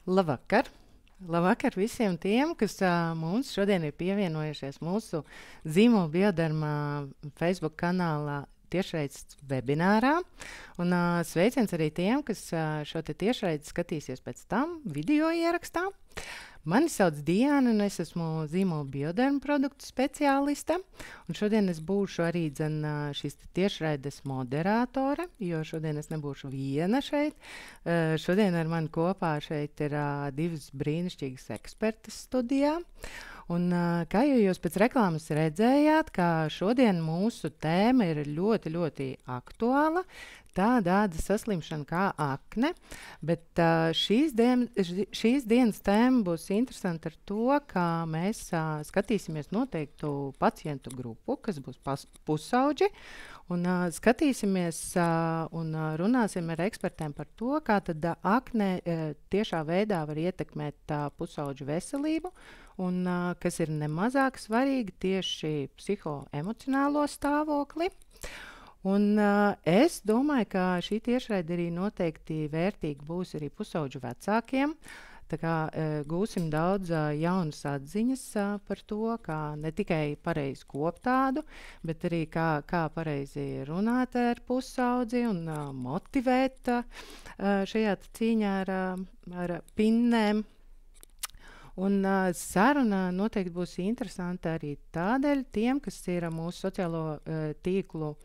Labvakar! Labvakar visiem tiem, kas mums šodien ir pievienojušies mūsu Zīmola Bioderma Facebook kanālā tiešraides webinārā. Un sveiciens arī tiem, kas šo tiešraidi skatīsies pēc tam video ierakstā. Mani sauc Diana, un es esmu Zīmola Bioderma produktu speciāliste. Un šodien es būšu arī šīs tiešraides moderātore, jo šodien es nebūšu viena šeit. Šodien ar mani kopā šeit ir divas brīnišķīgas ekspertas studijā. Un, kā jau jūs pēc reklāmas redzējāt, ka šodien mūsu tēma ir ļoti, ļoti aktuāla. Tāda saslimšana kā akne, bet šīs dienas tēma būs interesanta ar to, ka mēs skatīsimies noteiktu pacientu grupu, kas būs pusauģi, un skatīsimies un runāsim ar ekspertiem par to, kā tad akne tiešā veidā var ietekmēt pusauģu veselību, un kas ir nemazāk svarīgi tieši psihoemocionālo stāvokli. Un, es domāju, ka šī tiešraide arī noteikti vērtīga būs arī pusauģu vecākiem. Tā kā gūsim daudz jaunas atziņas par to, kā ne tikai pareizi kopt ādu, bet arī kā pareizi runāt ar pusaudzi un motivēt šajā cīņā ar pinnēm. Un saruna noteikti būs interesanta arī tādēļ tiem, kas ir mūsu sociālo tīklu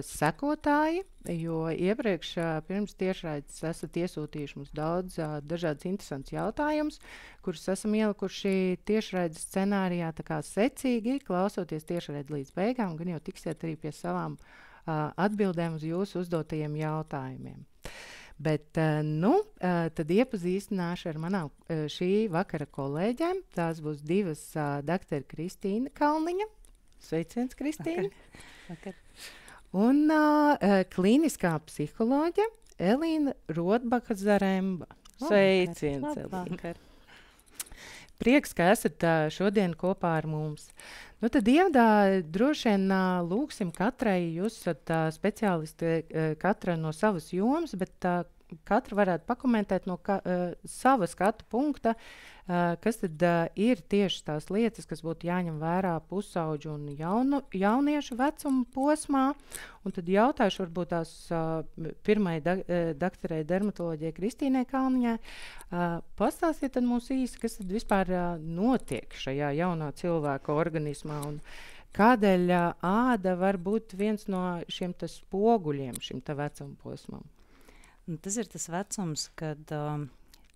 sekotāji, jo iepriekš pirms tiešraides esat iesūtījuši mums daudz dažādas interesantas jautājumus, kurus esam ielikuši tiešraides scenārijā, tā kā secīgi klausoties tiešraidi līdz beigām, gan jau tiksiet arī pie savām atbildēm uz jūsu uzdotajiem jautājumiem. Bet, tad iepazīstināšu ar manām šī vakara kolēģiem. Tās būs divas doktora Kristīna Kalniņa. Sveiciens, Kristīna! Vakar. Un klīniskā psiholoģe Elīna Rotbaka-Zaremba. Sveiciens, Elīna! Prieks, ka esat šodien kopā ar mums. Nu, tad ievadā droši vien lūksim katrai, jūs esat speciālisti katra no savas jomas, bet katra varētu pakomentēt no sava skatu punkta, kas tad ir tieši tās lietas, kas būtu jāņem vērā pusauģu un jauniešu vecuma posmā. Un tad jautāšu varbūt tās pirmai doktorei dermatoloģijai Kristīnai Kalniņai. Pastāstiet tad mums īsi, kas tad vispār notiek šajā jaunā cilvēka organismā un kādēļ āda var būt viens no šiem spoguļiem šim vecuma posmam? Tas ir tas vecums, kad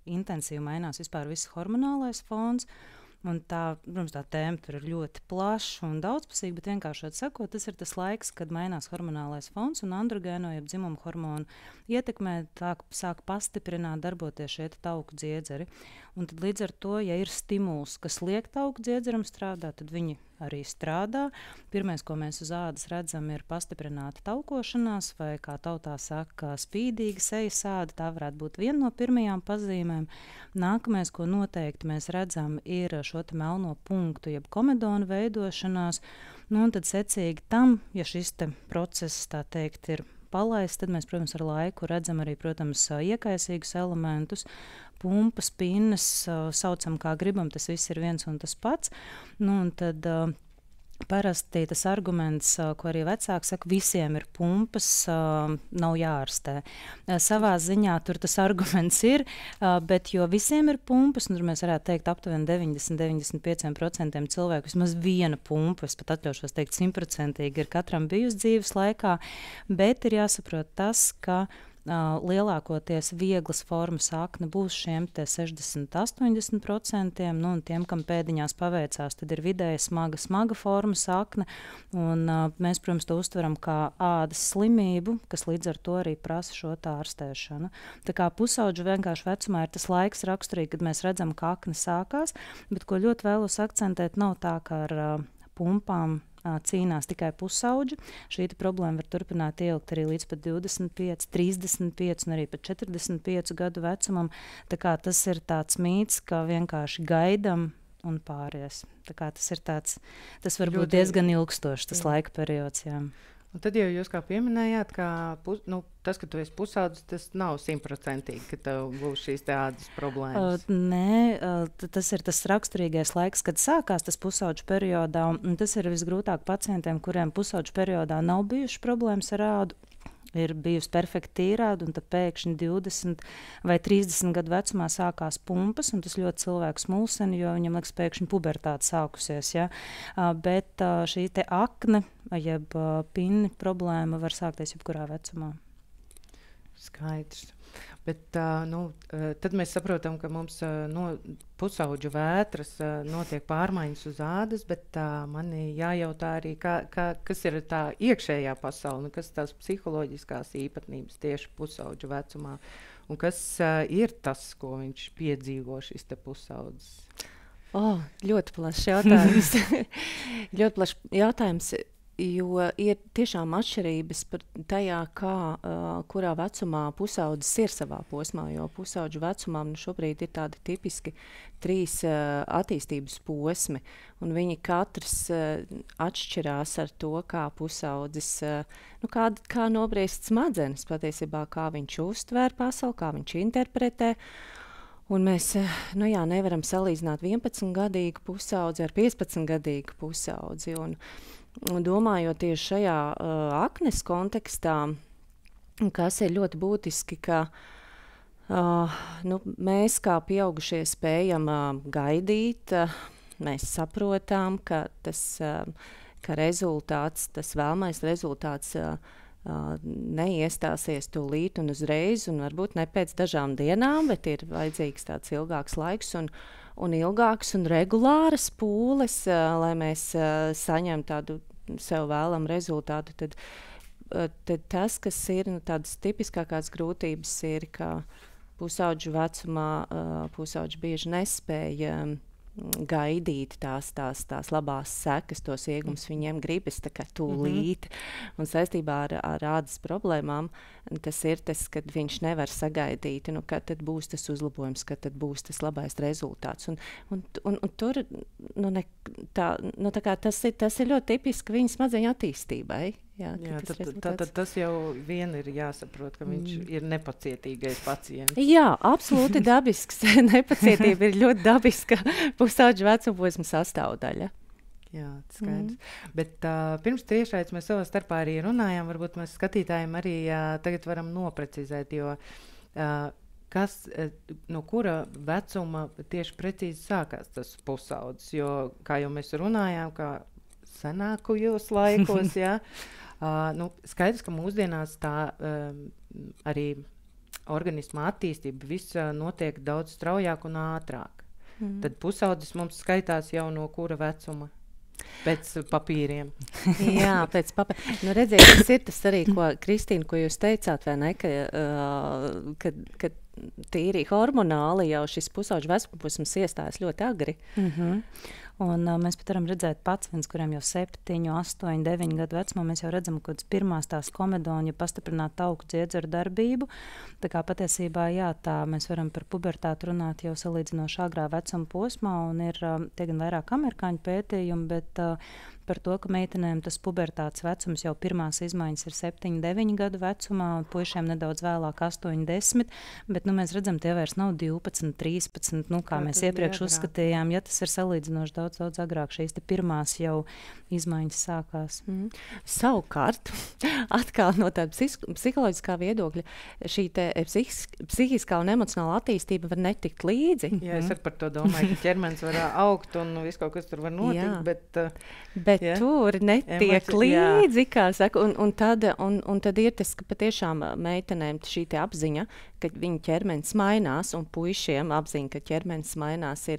intensīvi mainās vispār viss hormonālais fons. Un protams, tā tēma tur ir ļoti plaša un daudzpusīga, bet vienkārši sakot, tas ir tas laiks, kad mainās hormonālais fons un androgēno, jeb dzimuma hormonu ietekmē, sāk pastiprināt darboties šie tauku dziedzeri. Un tad līdz ar to, ja ir stimuls, kas liek tauku dziedzeram strādāt, tad viņi arī strādā. Pirmais, ko mēs uz ādas redzam, ir pastiprināta taukošanās, vai kā tautā saka, spīdīga sejas āda. Tā varētu būt viena no pirmajām pazīmēm. Nākamais, ko noteikti mēs redzam, ir šo melno punktu, jeb komedonu veidošanās. Nu, un tad secīgi tam, ja šis process, tā teikt, ir palaists, tad mēs, protams, ar laiku redzam arī, protams, iekaisīgus elementus, pumpas, pinnas, saucam kā gribam, tas viss ir viens un tas pats. Nu, un tad parasti tas arguments, ko arī vecāki saka, visiem ir pumpas, nav jārastē. Savā ziņā tur tas arguments ir, bet jo visiem ir pumpas, un tur mēs varētu teikt aptuveni 90–95% cilvēku vismaz viena pumpa, es pat atļaušos teikt 100% ir katram bijusi dzīves laikā, bet ir jāsaprot tas, ka lielākoties vieglas formas akne būs šiem 60–80%, nu, un tiem, kam pēdiņās paveicās, tad ir vidēji smaga formas akne, un mēs, protams, to uztveram kā ādas slimību, kas līdz ar to arī prasa šo ārstēšanu. Tā kā pusauģu vienkārši vecumā ir tas laiks raksturīgi, kad mēs redzam, ka akne sākās, bet ko ļoti vēlos akcentēt, nav tā, ka ar pumpām cīnās tikai pusauģi. Šī problēma var turpināt ielikt arī līdz pat 25, 35 un arī pat 45 gadu vecumam. Tā kā tas ir tāds mīts, ka vienkārši gaidam un pāries. Tā kā tas ir tāds, tas var būt diezgan ilgstošs, tas laika periods, jā. Un tad jau jūs kā pieminējāt, ka tas, ka tu esi pusaudzis, tas nav 100%, ka tev būs šīs tādas problēmas. Nē, tas ir tas raksturīgais laiks, kad sākās tas pusaudžu periodā. Tas ir visgrūtāk pacientiem, kuriem pusaudžu periodā nav bijušas problēmas ar ādu. Ir bijusi perfekta tīrāda, un tad pēkšņi 20 vai 30 gadu vecumā sākās pumpas, un tas ļoti cilvēks mulsina, jo viņam liekas, pēkšņi pubertāte sākusies. Ja? Bet šī te akne, jeb pinni problēma var sākties jebkurā vecumā. Skaidrs. Bet tad mēs saprotam, ka mums no pusaudžu vētras notiek pārmaiņas uz ādas, bet man jājautā arī, kas ir tā iekšējā pasaule, kas ir tās psiholoģiskās īpatnības tieši pusaudžu vecumā, un kas ir tas, ko viņš piedzīvo, šis te pusaudzis. Ļoti plašs jautājums. Ļoti plašs jautājums. Jo ir tiešām atšķirības par tajā, kurā vecumā pusaudzis ir savā posmā. Jo pusaudžu vecumā šobrīd ir tādi tipiski 3 attīstības posmi. Un viņi katrs atšķirās ar to, kā pusaudzis, kā nobriest smadzenes patiesībā, kā viņš uztver pasauli, kā viņš interpretē. Un mēs nevaram salīdzināt 11-gadīgu pusaudzi ar 15-gadīgu pusaudzi. Un domājot tieši šajā aknes kontekstā, kas ir ļoti būtiski, ka mēs kā pieaugušie spējam gaidīt, mēs saprotam, ka ka rezultāts, tas vēlamais rezultāts neiestāsies tūlīt un uzreiz, un varbūt ne pēc dažām dienām, bet ir vajadzīgs tāds ilgāks laiks un ilgāks un regulāras pūles, lai mēs saņemtu tādu sev vēlamu rezultātu. Tad tas, kas ir tādas tipiskākās grūtības, ir, ka pusaudžu vecumā pusauģi bieži nespēja gaidīt tās labās sekas, tos iegumus viņiem gribas tā kā tūlīt. Un saistībā ar ādas problēmām tas ir tas, kad viņš nevar sagaidīt, kad tad būs tas uzlabojums, kad tad būs tas labais rezultāts. Un tur tas ir ļoti tipiski viņa smadzeņu attīstībai. Jā, tas jau vien ir jāsaprot, ka viņš ir nepacietīgais pacients. Jā, absolūti dabisks. Nepacietība ir ļoti dabiska pusauģu vecumposma sastāvdaļa. Jā, skaidrs. Bet pirms tiešraides mēs savā starpā arī runājām, varbūt mēs skatītājiem arī tagad varam noprecizēt, jo kas, no kura vecuma tieši precīzi sākās tas pusaudzis, jo, kā jau mēs runājām, kā senākajos laikos, jā, skaidrs, ka mūsdienās tā arī organisma attīstība viss notiek daudz straujāk un ātrāk. Tad pusaudzis mums skaitās jau no kura vecuma? Pēc papīriem. Jā, pēc papīriem. Redziet, tas ir tas arī, Kristīna, ko jūs teicāt, vai ne, ka tīri hormonāli jau šis pusauģu vecumposms iestājas ļoti agri. Un mēs pat varam redzēt pacientus, kuriem jau 7, 8, 9 gadu vecumā mēs jau redzam, ka pirmās tās komedoņa pastiprināt tauku dziedzeru darbību. Tā kā patiesībā, jā, tā mēs varam par pubertāti runāt jau salīdzinoši agrā vecuma posmā, un ir tie gan vairāk amerikāņu pētījumi, bet par to, ka meitenēm tas pubertātes vecums jau pirmās izmaiņas ir 7, 9 gadu vecumā, un puišiem nedaudz vēlāk 8, 10, bet mēs redzam, tie vairs nav 12, 13, kā mēs iepriekš uzskatījām, ja tas ir salīdzinoši daudz agrāk, šīs te pirmās jau izmaiņas sākās. Savukārt, atkal no tāda psiholoģiskā viedokļa, šī te psihiskā un emocionāla attīstība var netikt līdzi. Jā, es par to domāju, ka ķermenis var augt un viss kaut kas tur var notikt, bet tur netiek līdzi, kā saka, un tad ir tas, ka patiešām meitenēm šī te apziņa, ka viņa ķermenis mainās, un puišiem apziņa, ka ķermenis mainās,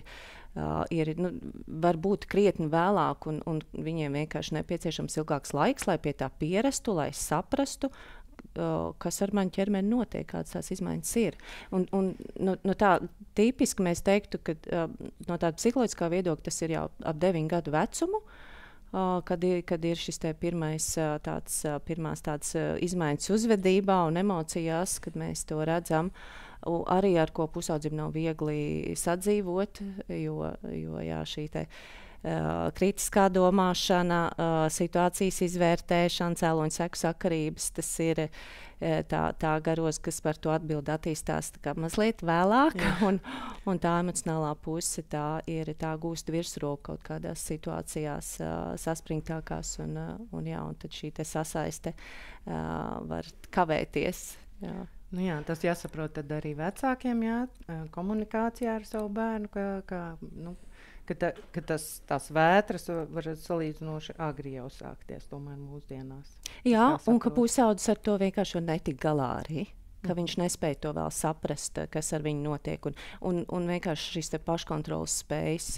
var būt krietni vēlāk, un viņiem vienkārši nepieciešams ilgāks laiks, lai pie tā pierastu, lai saprastu, kas ar mani ķermeni notiek, kādas tās izmaiņas ir. Un tā tipiski mēs teiktu, ka no tāda psiholoģiskā viedokļa tas ir jau ap 9 gadu vecumu, kad ir šis te pirmās tādas izmaiņas uzvedībā un emocijās, kad mēs to redzam, arī ar ko pusaudzim nav viegli sadzīvot, jo jā, šī te kritiskā domāšana, situācijas izvērtēšana, cēloņu seku sakarības. Tas ir tā garos, kas par to atbild attīstās tā kā mazliet vēlāk, un tā emocionālā puse tā gūst virsroku kaut kādās situācijās saspringtākās, un tad šī te sasaiste var kavēties. Jā. Tas jāsaprot tad arī vecākiem, komunikācijā ar savu bērnu, ka tās vētras var salīdzinoši agri jau sākties tomēr mūsdienās. Jā, un ka pusaudzis ar to vienkārši netik galā arī. Ka viņš nespēja to vēl saprast, kas ar viņu notiek. Un vienkārši šīs paškontrolas spējas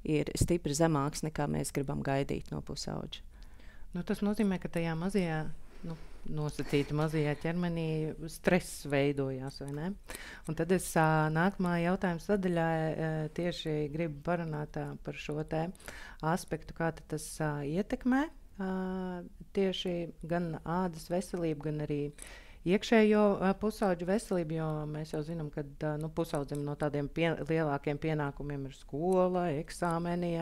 ir stipri zemāks, nekā mēs gribam gaidīt no pusauģa. Tas nozīmē, ka tajā mazajā, nosacīta mazajā ķermenī stress veidojās, vai ne? Un tad es nākamā jautājuma sadaļā tieši gribu parunāt par šo te aspektu, kā tas ietekmē tieši gan ādas veselību, gan arī iekšējo pusauģu veselību, jo mēs jau zinām, ka pusaudzim no tādiem lielākiem pienākumiem ir skola, eksāmeni,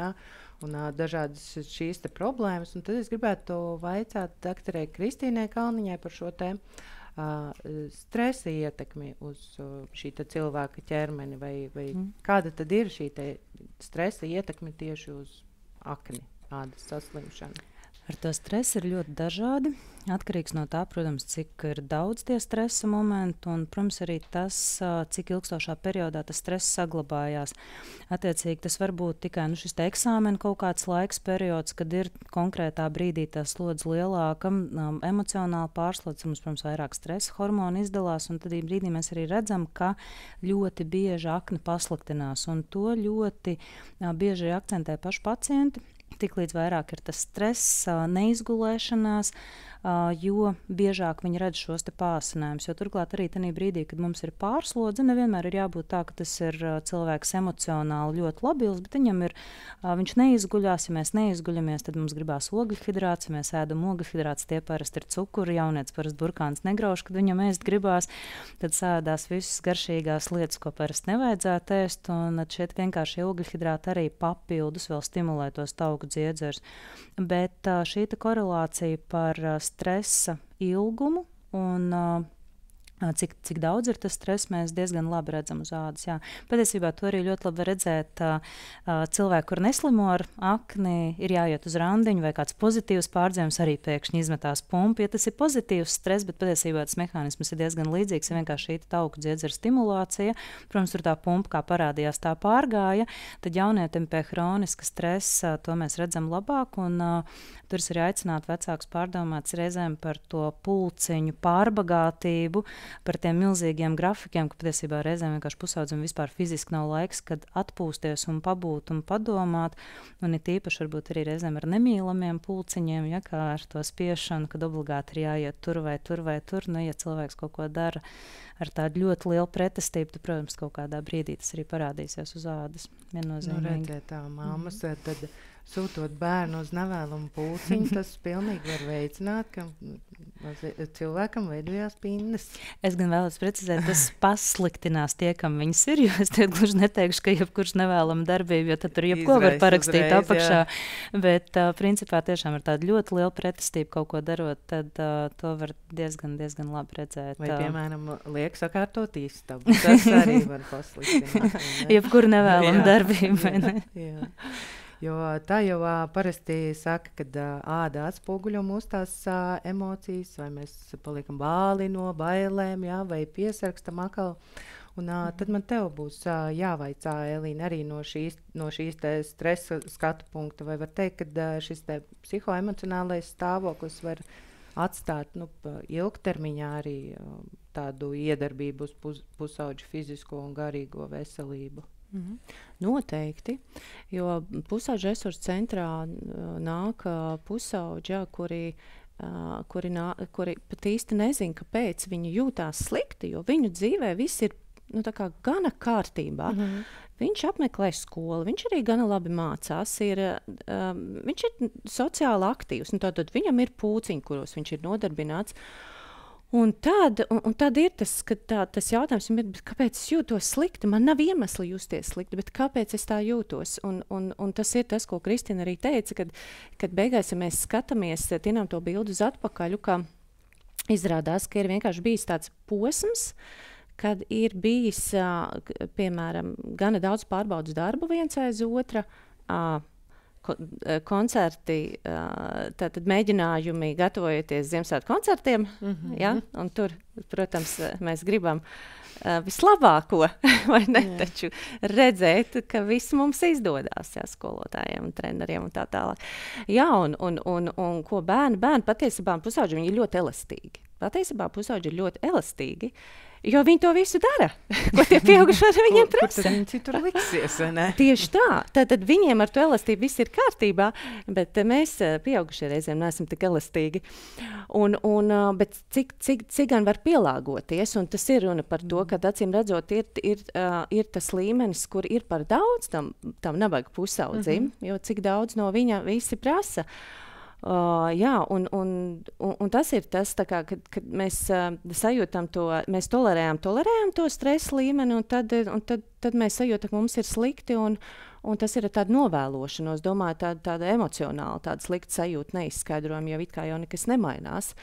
un dažādas šīs te problēmas. Un tad es gribētu vaicāt doktorei Kristīnai Kalniņai par šo te stresa ietekmi uz šī cilvēka ķermeni, vai kāda tad ir šī te stresa ietekme tieši uz akni, ādas saslimšanu? Ar to stresu ir ļoti dažādi. Atkarīgs no tā, protams, cik ir daudz tie stresa momenti un, protams, arī tas, cik ilgstošā periodā tas stress saglabājās. Attiecīgi, tas var būt tikai šis eksāmena kaut kāds laiks periods, kad ir konkrētā brīdī tā slodze lielāka, emocionāli pārslodze, mums, protams, vairāk stresa hormoni izdalās, un tad brīdī mēs arī redzam, ka ļoti bieži akne pasliktinās, un to ļoti bieži akcentē paši pacienti. Tiklīdz vairāk ir tas stress, neizgulēšanās, jo biežāk viņi redz šos pāsinājumus. Jo turklāt arī tajā brīdī, kad mums ir pārslodze, nevienmēr ir jābūt tā, ka tas ir cilvēks emocionāli ļoti labils, bet viņš neizguļās. Ja mēs neizguļamies, tad mums gribās ogļhidrāts. Ja mēs ēdam ogļhidrāts, tie parasti ir cukuri, jaunietis parasti burkāns negrauž, kad viņam ēst gribās. Tad sēdās visas garšīgās lietas, ko parasti nevajadzētu ēst. Un šeit vienkārši ogļhidrāti arī papildus vēl stimulē tos tauku dziedzers. Bet šī korelācija par stresa ilgumu un cik daudz ir tas stress, mēs diezgan labi redzam uz ādas. Jā. Patiesībā to arī ļoti labi redzēt. Cilvēki, kur neslimo ar akni, ir jāiet uz randiņu vai kāds pozitīvs pārdzīvums, arī pēkšņi izmetās pumpu. Ja tas ir pozitīvs stress, bet patiesībā tas mehānisms ir diezgan līdzīgs, ja vienkārši šī tauku dziedzera stimulācija, protams, tur tā pumpa, kā parādījās, tā pārgāja, tad jaunietim pie hroniska stresa to mēs redzam labāk, un tur es arī aicinātu vecākus pārdomāt reizēm par to pulciņu pārbagātību, par tiem milzīgiem grafikiem, ka patiesībā reizēm vienkārši pusaudzim vispār fiziski nav laiks, kad atpūsties un pabūt un padomāt, un it īpaši varbūt arī reizēm ar nemīlamiem pulciņiem, kā ar to spiešanu, kad obligāti ir jāiet tur vai tur vai tur. Ja cilvēks kaut ko dara ar tādu ļoti lielu pretestību, tad, protams, kaut kādā brīdī tas arī parādīsies uz ādas. Viennozīmīgi. Redzēt, tā māmas tad sūtot bērnu uz nevēlamu pulciņu, tas pilnīgi var veicināt, ka cilvēkam veidojās pinnas. Es gan vēlos precizēt, tas pasliktinās tie, kam viņas ir, jo es te gluži neteikšu, ka jebkurš nevēlama darbība, jo tad tur jebko var parakstīt uzreiz, apakšā. Jā. Bet principā tiešām ir tāda ļoti liela pretestība kaut ko darot, tad to var diezgan labi redzēt. Vai, piemēram, liek sakārtot istabu. Tas arī var pasliktināt. Jebkuru nevēlamu darbību, vai ne? Jā. Jo tā jau parasti saka, kad āda atspoguļo mūsu tās emocijas, vai mēs paliekam bāli no bailēm, vai piesarakstam atkal. Un tad man tev būs jāvaicā, Elīna, arī no šīs te stresa skatu punkta, vai var teikt, ka šis te psihoemocionālais stāvoklis var atstāt ilgtermiņā arī tādu iedarbību uz pusauģu fizisko un garīgo veselību. Noteikti, jo pusauģu resursu centrā nāk pusauģi, kuri pat īsti nezina, kāpēc viņi jūtās slikti, jo viņu dzīvē viss ir gana kārtībā. Viņš apmeklē skolu, viņš arī gana labi mācās, viņš ir sociāli aktīvs, un tātad viņam ir pulciņi, kuros viņš ir nodarbināts. Un tad ir tas, tas jautājums, kāpēc es jūtos slikti? Man nav iemesla justies slikti, bet kāpēc es tā jūtos? Un tas ir tas, ko Kristina arī teica, kad beigās, ja mēs skatāmies, tinām to bildu uz atpakaļu, ka izrādās, ka ir vienkārši bijis tāds posms, kad ir bijis, piemēram, gana daudz pārbaudas darbu viens aiz otra, koncerti, tātad mēģinājumi gatavojoties Ziemassvētku koncertiem, ja? Un tur, protams, mēs gribam vislabāko, vai ne, taču redzēt, ka viss mums izdodās, jā, skolotājiem un treneriem un tā tālāk. Jā, un ko bērni patiesībā pusauģi, viņi ir ļoti elastīgi. Patiesībā pusauģi ir ļoti elastīgi, jo viņi to visu dara, ko tie pieaugušie ar viņiem prasa. Kur tad viņi citur liksies, vai ne? Tieši tā. Tad viņiem ar to elastību viss ir kārtībā, bet mēs pieaugušie reizēm neesam tik elastīgi. Bet cik gan var pielāgoties, un tas ir runa par to, ka acīm redzot ir tas līmenis, kur ir par daudz tam nabaga pusaudzim, jo cik daudz no viņa visi prasa. Jā, un tas ir tas, tā kā, kad mēs sajūtam to, mēs tolerējam to stresa līmeni, un tad mēs sajūtam, ka mums ir slikti, un tas ir tāda novēlošanos, domāju, tāda emocionāla, tāda slikta sajūta neizskaidrojama, jo it kā jau nekas nemainās.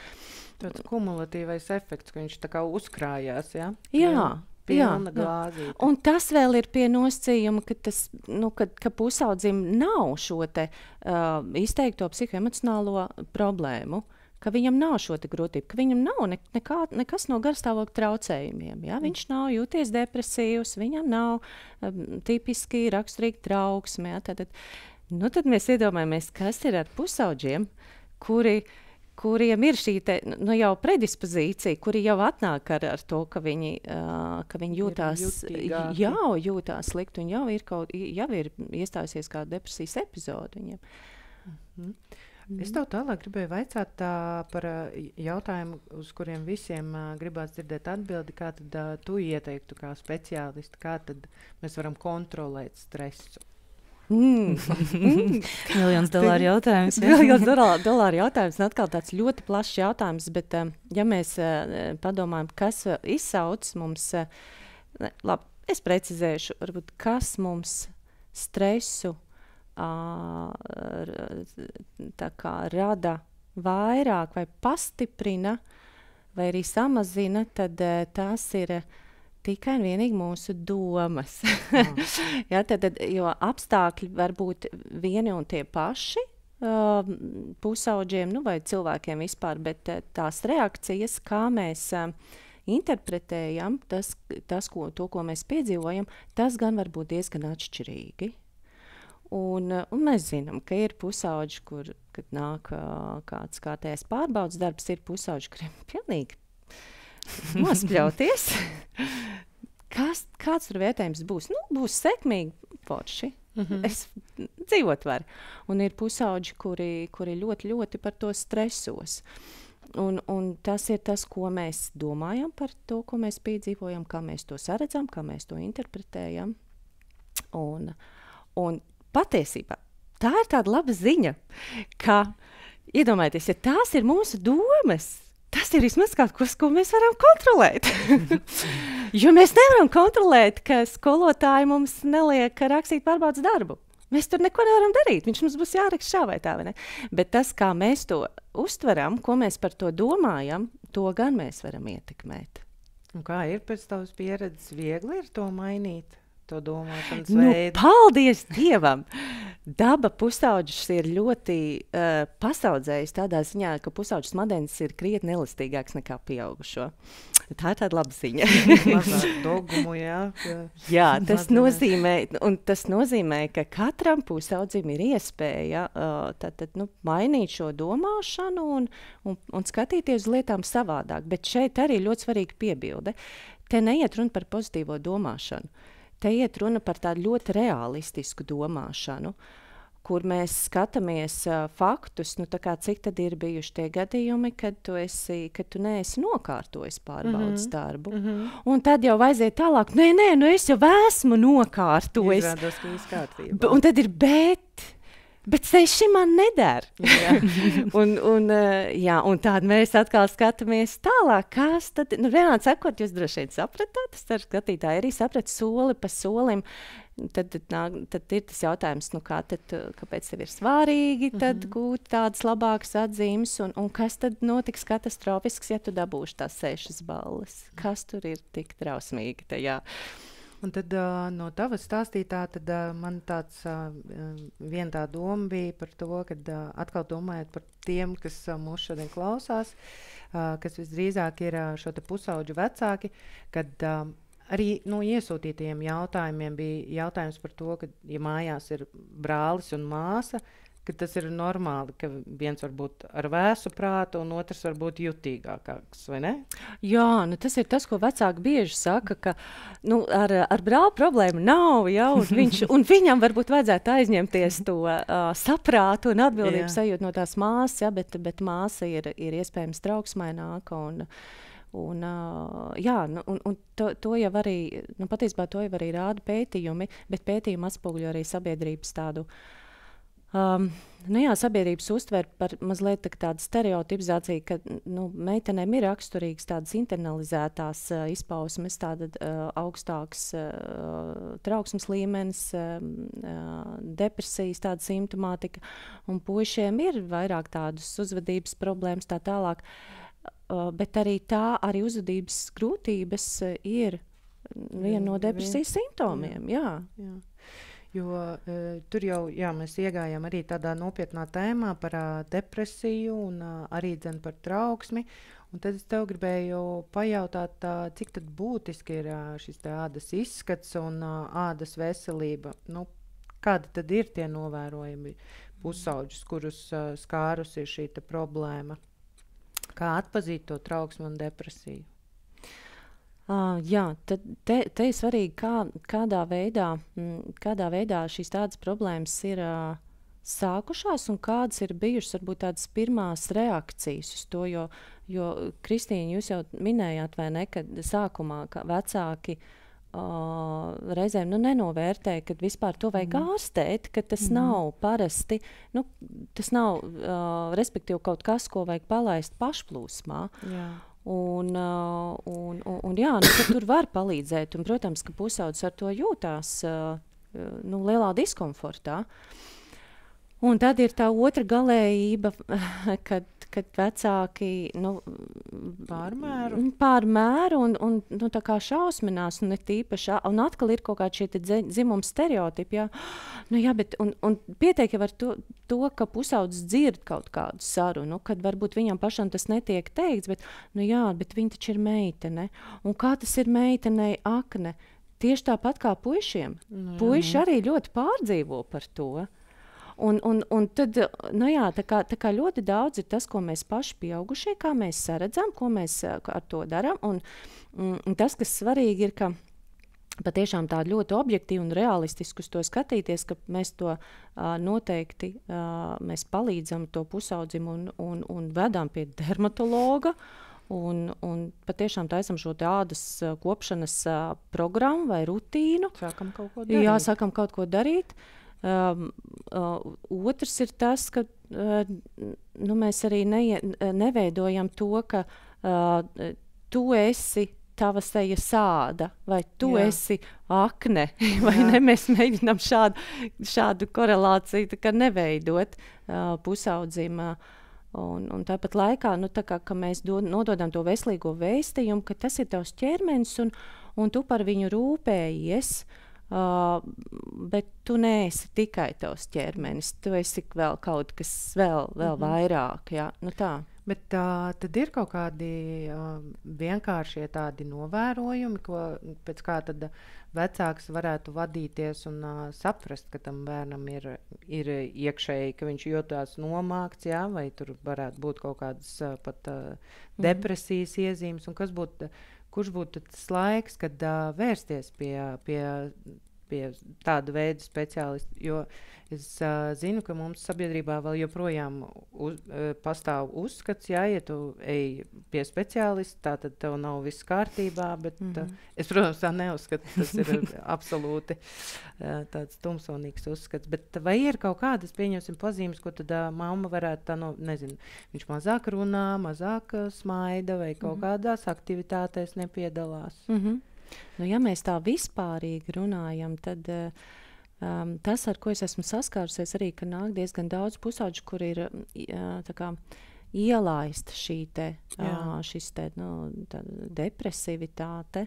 Tāds kumulatīvais efekts, ka viņš tā kā uzkrājās, ja? Jā. Pilna glāzīte. Un tas vēl ir pie nosacījuma, ka pusaudzim nav šo te izteikto psihoemocionālo problēmu, ka viņam nav šo te grūtību, ka viņam nav nekas no garstāvokļa traucējumiem. Ja? Viņš nav jūties depresīvs, viņam nav tipiski raksturīgi trauksme. Ja? Tad mēs iedomājamies, kas ir ar pusauģiem, kuriem ir šī jau predispozīcija, kuri jau atnāk ar to, ka viņi jūtās slikti un jau ir iestājusies kāda depresijas epizode viņiem. Es tev tālāk gribēju vaicāt par jautājumu, uz kuriem visiem gribās dzirdēt atbildi, kā tad tu ieteiktu kā speciālisti, kā tad mēs varam kontrolēt stresu? $1 miljonu jautājums. $1 miljonu jautājums, un atkal tāds ļoti plašs jautājums, bet ja mēs padomājam, kas izsauc mums, labi, es precizēšu, varbūt, kas mums stresu tā kā rada vairāk vai pastiprina, vai arī samazina, tad tās ir tikai un vienīgi mūsu domas. Ja, jo apstākļi var būt vieni un tie paši pusauģiem, vai cilvēkiem vispār, bet tās reakcijas, kā mēs interpretējam to, ko mēs piedzīvojam, tas gan var būt diezgan atšķirīgi. Un mēs zinām, ka ir pusauģi, kad nāk kāds kārtējais pārbaudas darbs, ir pusauģi, kuriem pilnīgi nospļauties. Kāds tur vērtējums būs? Būs sekmīgi forši. Es dzīvot varu. Un ir pusauģi, kuri ļoti, ļoti par to stresos. Un tas ir tas, ko mēs domājam par to, ko mēs piedzīvojam, kā mēs to saredzam, kā mēs to interpretējam. Un patiesībā tā ir tāda laba ziņa, ka, iedomājieties, ja tās ir mūsu domas, tas ir vismaz kaut kas, ko mēs varam kontrolēt. Jo mēs nevaram kontrolēt, ka skolotāji mums neliek rakstīt pārbaudas darbu. Mēs tur neko nevaram darīt. Viņš mums būs jāraksta šā vai tā, vai ne? Bet tas, kā mēs to uztveram, ko mēs par to domājam, to gan mēs varam ietekmēt. Un kā ir pēc tavas pieredzes viegli ir to mainīt? To domāšanas veidu. Paldies Dievam! Daba pusauģis ir ļoti pasaudzējis tādā ziņā, ka pusauģis smadzenes ir krietni elastīgāks nekā pieaugušo. Tā ir tāda laba ziņa. Mazāk dogumu, jā. Jā, tas nozīmē, ka katram pusaudzim ir iespēja mainīt šo domāšanu un skatīties uz lietām savādāk. Bet šeit arī ļoti svarīga piebilde. Te neiet runa par pozitīvo domāšanu. Te iet runa par tādu ļoti realistisku domāšanu, kur mēs skatāmies faktus, cik tad ir bijuši tie gadījumi, kad tu neesi nokārtojis pārbaudas darbu. Un tad jau aiziet tālāk, es jau esmu nokārtojis. Izrādās, ka viss kārtībā. Un tad ir bet, Bet 6 man neder. Un tādu mēs atkal skatāmies tālāk, kas tad, vienādi sakot, jūs droši vien sapratāt, es ceru, skatītāji arī saprat soli pa solim. Tad ir tas jautājums, kāpēc tev ir svarīgi gūt tādas labākas atzīmes, un kas tad notiks katastrofisks, ja tu dabūši tās 6 balles? Kas tur ir tik trausmīgi tajā? Un tad no tavas stāstītā, tad man viena tā doma bija par to, kad atkal domājot par tiem, kas mūs šodien klausās, kas visdrīzāk ir šo te pusauģu vecāki, kad arī no iesūtītajiem jautājumiem bija jautājums par to, ka, ja mājās ir brālis un māsa, ka tas ir normāli, ka viens var būt ar vēsu prātu un otrs var būt jutīgāks, vai ne? Jā, tas ir tas, ko vecāki bieži saka, ka ar brāli problēmu nav, ja, un viņam varbūt vajadzētu aizņemties to saprātu un atbildību sajūt no tās māsas, ja, bet māsa ir iespējams trauksmaināka un to jau arī, patiesībā to jau arī rāda pētījumi, bet pētījumi atspoguļo arī sabiedrības tādu, sabiedrības uztver par mazliet tādu stereotipizāciju, ka meitenēm ir raksturīgas tādas internalizētās izpausmes, tāda augstāks trauksmes līmenis, depresijas tāda simptomātika, un puišiem ir vairāk tādas uzvedības problēmas tā tālāk. Bet arī uzvedības grūtības ir viena no depresijas simptomiem. Jā. Jo tur jau mēs iegājām arī tādā nopietnā tēmā par depresiju un arī par trauksmi. Un tad es tev gribēju pajautāt, cik tad būtiski ir šis ādas izskats un ādas veselība. Kādi tad ir tie novērojumi pusauģus, kurus skārusi šī problēma? Kā atpazīt to trauksmi un depresiju? Tad te ir svarīgi, kādā veidā šīs tādas problēmas ir sākušās un kādas ir bijušas varbūt tādas pirmās reakcijas uz to, jo Kristīna, jūs jau minējāt, vai ne, kad sākumā vecāki reizēm nenovērtē, ka vispār to vajag ārstēt, ka tas nav parasti, tas nav respektīvi kaut kas, ko vajag palaist pašplūsmā. Jā. Tur var palīdzēt, un, protams, ka pusaudzis ar to jūtās lielā diskomfortā. Un tad ir tā otra galējība, kad vecāki pārmēru un tā kā šausminās, un tīpaši, un atkal ir kaut kādi šie dzimuma stereotipi, bet pietiek jau ar to, ka pusaudzis dzird kaut kādu sarunu, kad varbūt viņam pašam tas netiek teikts, bet viņa taču ir meitene, un kā tas ir meitenei akne, tieši tāpat kā puišiem. Puiši arī ļoti pārdzīvo par to. Un tad, tā kā ļoti daudz ir tas, ko mēs paši pieaugušie, kā mēs saredzam, ko mēs ar to darām, un tas, kas svarīgi ir, ka patiešām tā ļoti objektīvi un realistiski uz to skatīties, ka mēs to noteikti, mēs palīdzam to pusaudzim un vedam pie dermatologa, un patiešām taisam šo ādas kopšanas programmu vai rutīnu. Sākam kaut ko darīt. Jā, sākam kaut ko darīt. Otrs ir tas, ka mēs arī neveidojam to, ka tu esi tava seja sāda, vai tu esi akne, vai ne? Mēs mēģinām šādu korelāciju neveidot pusaudzim. Un tāpat laikā, ka mēs nododam to veselīgo vēstījumu, ka tas ir tavs ķermenis un tu par viņu rūpējies. Bet tu neesi tikai tavs ķermenis, tu esi vēl kaut kas vēl vairāk. Ja? Tā. Bet tad ir kaut kādi vienkāršie tādi novērojumi, pēc kā tad vecāks varētu vadīties un saprast, ka tam bērnam ir iekšēji, ka viņš jūtās nomākts, jā, vai tur varētu būt kaut kādas pat depresijas iezīmes, un kurš būtu tas laiks, kad vērsties pie pie tāda veida speciālistu, jo es zinu, ka mums sabiedrībā vēl joprojām pastāv uzskats, ja tu ej pie speciālista, tad tev nav viss kārtībā, bet es, protams, tā neuzskatu, tas ir absolūti tāds tumsonīgs uzskats, bet vai ir kaut kādas, pieņemsim, pazīmes, ko tad mamma varētu tā, nezinu, viņš mazāk runā, mazāk smaida vai kaut kādās aktivitātēs nepiedalās? Nu, ja mēs tā vispārīgi runājam, tad tas, ar ko es esmu saskārusies arī, ka nāk diezgan daudz pusauģu, kur ir tā kā ielaista šis te, depresivitāte.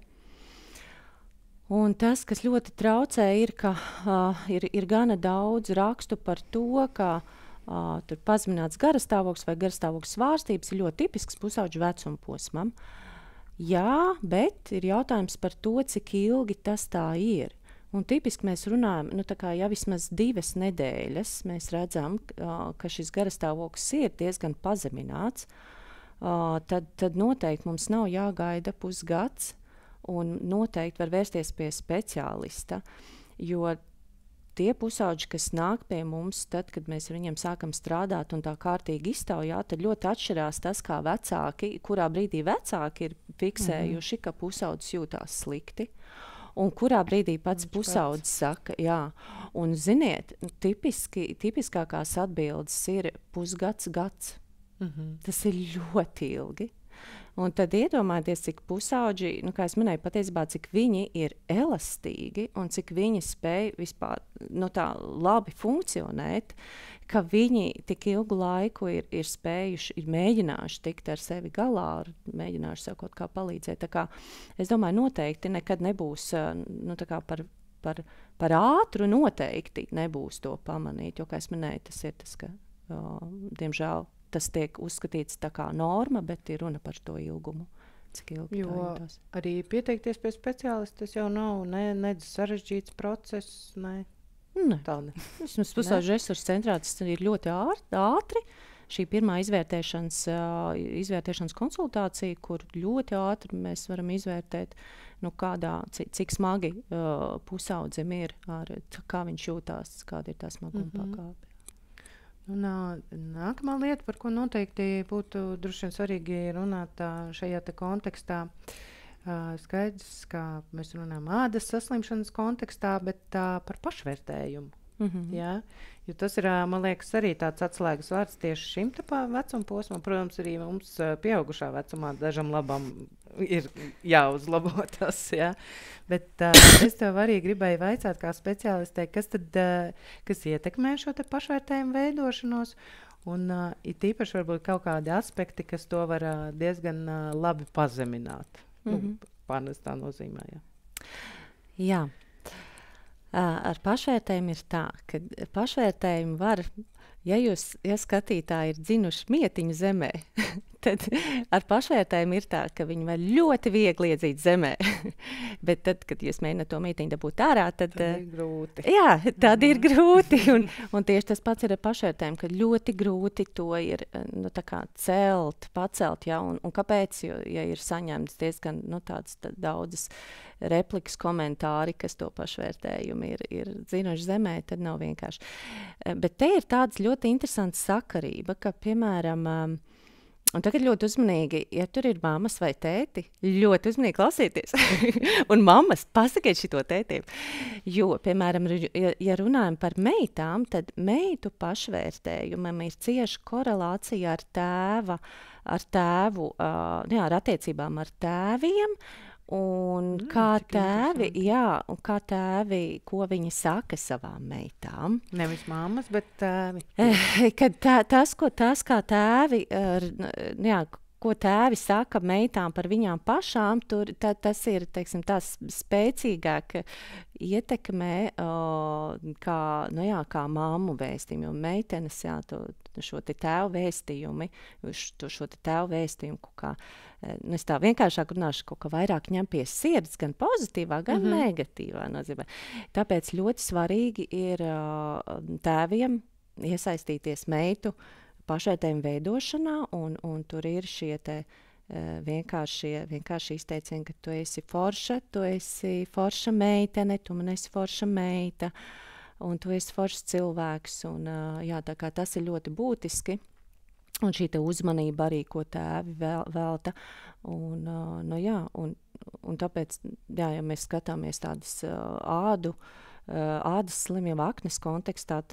Un tas, kas ļoti traucē, ir, ka ir gana daudz rakstu par to, ka tur pazemināts garastāvoklis vai garastāvokļa svārstības ir ļoti tipisks pusauģu vecuma posmam. Jā, bet ir jautājums par to, cik ilgi tas tā ir. Un tipiski mēs runājam, ja vismaz 2 nedēļas mēs redzam, ka šis garastāvoklis ir diezgan pazemināts, tad noteikti mums nav jāgaida pusgads un noteikti var vērsties pie speciālista, jo tie pusauģi, kas nāk pie mums, tad, kad mēs ar viņiem sākam strādāt un tā kārtīgi iztaujāt, tad ļoti atšķirās tas, kā vecāki, kurā brīdī vecāki ir fiksējuši, ka pusaudzis jūtās slikti, un kurā brīdī pats pusaudzis saka, jā. Un, ziniet, tipiskākās atbildes ir pusgads, gads. Tas ir ļoti ilgi. Un tad iedomājieties, cik pusauģi, kā es minēju, patiesībā, cik viņi ir elastīgi un cik viņi spēj vispār tā labi funkcionēt, ka viņi tik ilgu laiku ir spējuši, ir mēģinājuši tikt ar sevi galā, mēģinājuši sev kaut kā palīdzēt. Tā kā, es domāju, noteikti nekad nebūs par ātru noteikti nebūs to pamanīt, jo, kā es minēju, tas ir tas, ka, diemžēl, tas tiek uzskatīts tā kā norma, bet ir runa par to ilgumu. Cik ilgi jo tā jūtas. Arī pieteikties pie speciālista, tas jau nav nedz sarežģīts process, ne? Vismaz pusauģu resursu centrā tas ir ļoti ātri. Šī pirmā izvērtēšanas konsultācija, kur ļoti ātri mēs varam izvērtēt, cik smagi pusaudzim ir, kā viņš jūtās, kāda ir tā smaguma pakāpe. Nākamā lieta, par ko noteikti būtu droši vien svarīgi runāt šajā te kontekstā, skaidrs, ka mēs runājam ādas saslimšanas kontekstā, bet par pašvērtējumu. Ja? Jo tas ir, man liekas, arī tāds atslēgas vārds tieši šim vecuma posmam. Protams, arī mums pieaugušā vecumā dažam labam ir jāuzlabo tas. Ja? Bet es tev arī gribēju vaicāt kā speciālistei, kas ietekmē šo te pašvērtējumu veidošanos, un it īpaši varbūt kaut kādi aspekti, kas to var diezgan labi pazemināt. Pārnestā nozīmē. Jā. Ar pašvērtējumu ir tā, ka pašvērtējumu var, ja skatītāji ir dzinuši mietiņu zemē, tad ar pašvērtējumu ir tā, ka viņi var ļoti viegli iedzīt zemē. Bet tad, kad jūs mēģināt to mietiņu dabūt ārā, tad ir grūti. Jā, tad ir grūti. Un tieši tas pats ir ar pašvērtējumu, ka ļoti grūti to ir pacelt. Ja? Un kāpēc? Jo, ja ir saņemts diezgan daudzas replikas komentāri, kas to pašvērtējumu ir dzinuši zemē, tad nav vienkārši. Bet te ir tāds ļoti interesants sakarība, ka, piemēram, un tagad ļoti uzmanīgi, ja tur ir mammas vai tēti, ļoti uzmanīgi klausieties. Un mammas, pasakiet šito tētiem. Jo, piemēram, ja runājam par meitām, tad meitu pašvērtējumam ir cieša korelācija ar tēvu, ar attiecībām ar tēviem, un kā tēvi, ko viņi saka savām meitām. Nevis mammas, bet tēvi. Kad tas, kā tēvi, ko tēvi saka meitām par viņām pašām, tas ir, teiksim, tās spēcīgāk ietekmē kā mammu vēstījumu, jo meitenes, šo te tēvu vēstījumi, kā, es tā vienkāršāk runāšu, kaut kā vairāk ņem pie sirds, gan pozitīvā, gan negatīvā nozīmē. Tāpēc ļoti svarīgi ir tēviem iesaistīties meitu pašvērtējumu veidošanā, un tur ir šie te vienkārši izteicieni, ka tu esi forša meitene, tu man esi forša meita, un tu esi foršs cilvēks. Un, jā, tā kā tas ir ļoti būtiski. Un šī uzmanība arī, ko tēvi velta. Un, un tāpēc, jā, ja mēs skatāmies tādas ādas slimību aknes kontekstā,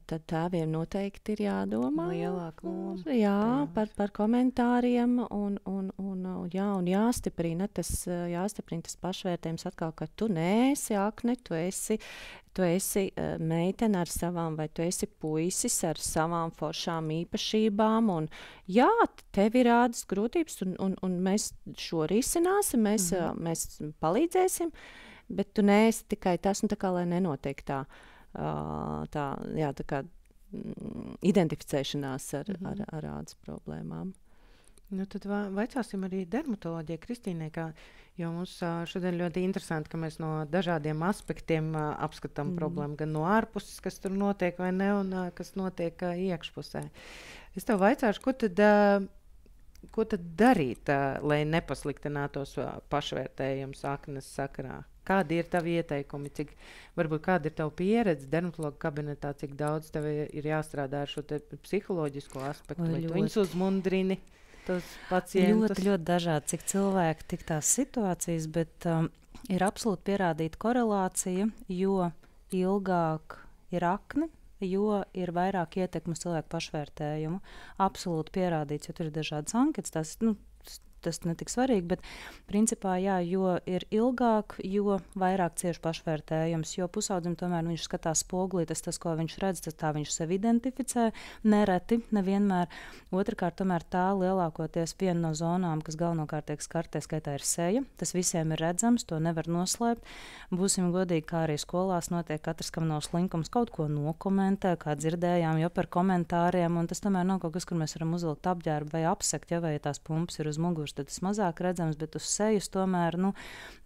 tad tēviem noteikti ir jādomā lielāka loma. Jā, par komentāriem un jāstiprina tas pašvērtējums atkal, ka tu neesi akne, tu esi meitene ar savām, vai tu esi puisis ar savām foršām īpašībām. Un, jā, tev ir ādas grūtības, un mēs šo risināsim, mēs palīdzēsim, bet tu neesi tikai tas, un tā kā lai nenotiek tā kā identificēšanās ar ādas problēmām. Nu, tad vaicāsim arī dermatoloģijai Kristīnai, jo mums šodien ļoti interesanti, ka mēs no dažādiem aspektiem apskatām problēmu, gan no ārpuses, kas tur notiek vai ne, un kas notiek iekšpusē. Es tev vaicāšu, ko tad darīt, lai nepasliktinātos pašvērtējums aknes sakarā? Kādi ir tavi ieteikumi, varbūt kāda ir tava pieredze dermatologa kabinetā, cik daudz tev ir jāstrādā ar šo psiholoģisko aspektu, vai tu viņus uzmundrini, tos pacientus? Ļoti dažādi, cik cilvēki, tik tās situācijas, bet ir absolūti pierādīta korelācija, jo ilgāk ir akne, jo ir vairāk ietekmes cilvēku pašvērtējumu. Absolūti pierādīts, jo tur ir dažādas anketas, tas netik svarīgi, bet principā jā, jo ir ilgāk, jo vairāk cieši pašvērtējums, jo pusaudzim tomēr viņš skatās spogulī, tas, ko viņš redz, tas tā viņš sevi identificē, nereti, nevienmēr. Otrakārt, tomēr tā lielākoties viena no zonām, kas galvenokārt tiek skartē, skaitā ir seja, tas visiem ir redzams, to nevar noslēpt. Būsim godīgi, kā arī skolās notiek, katrs, kam nav slinkums, kaut ko nokomentē, kā dzirdējām, jo par komentāriem, un tas tomēr nav kaut kas, kur mēs varam uzvilkt apģērbu vai apsekt, ja vai tās pumpas ir uz muguras, tad tas mazāk redzams, bet uz sejas tomēr,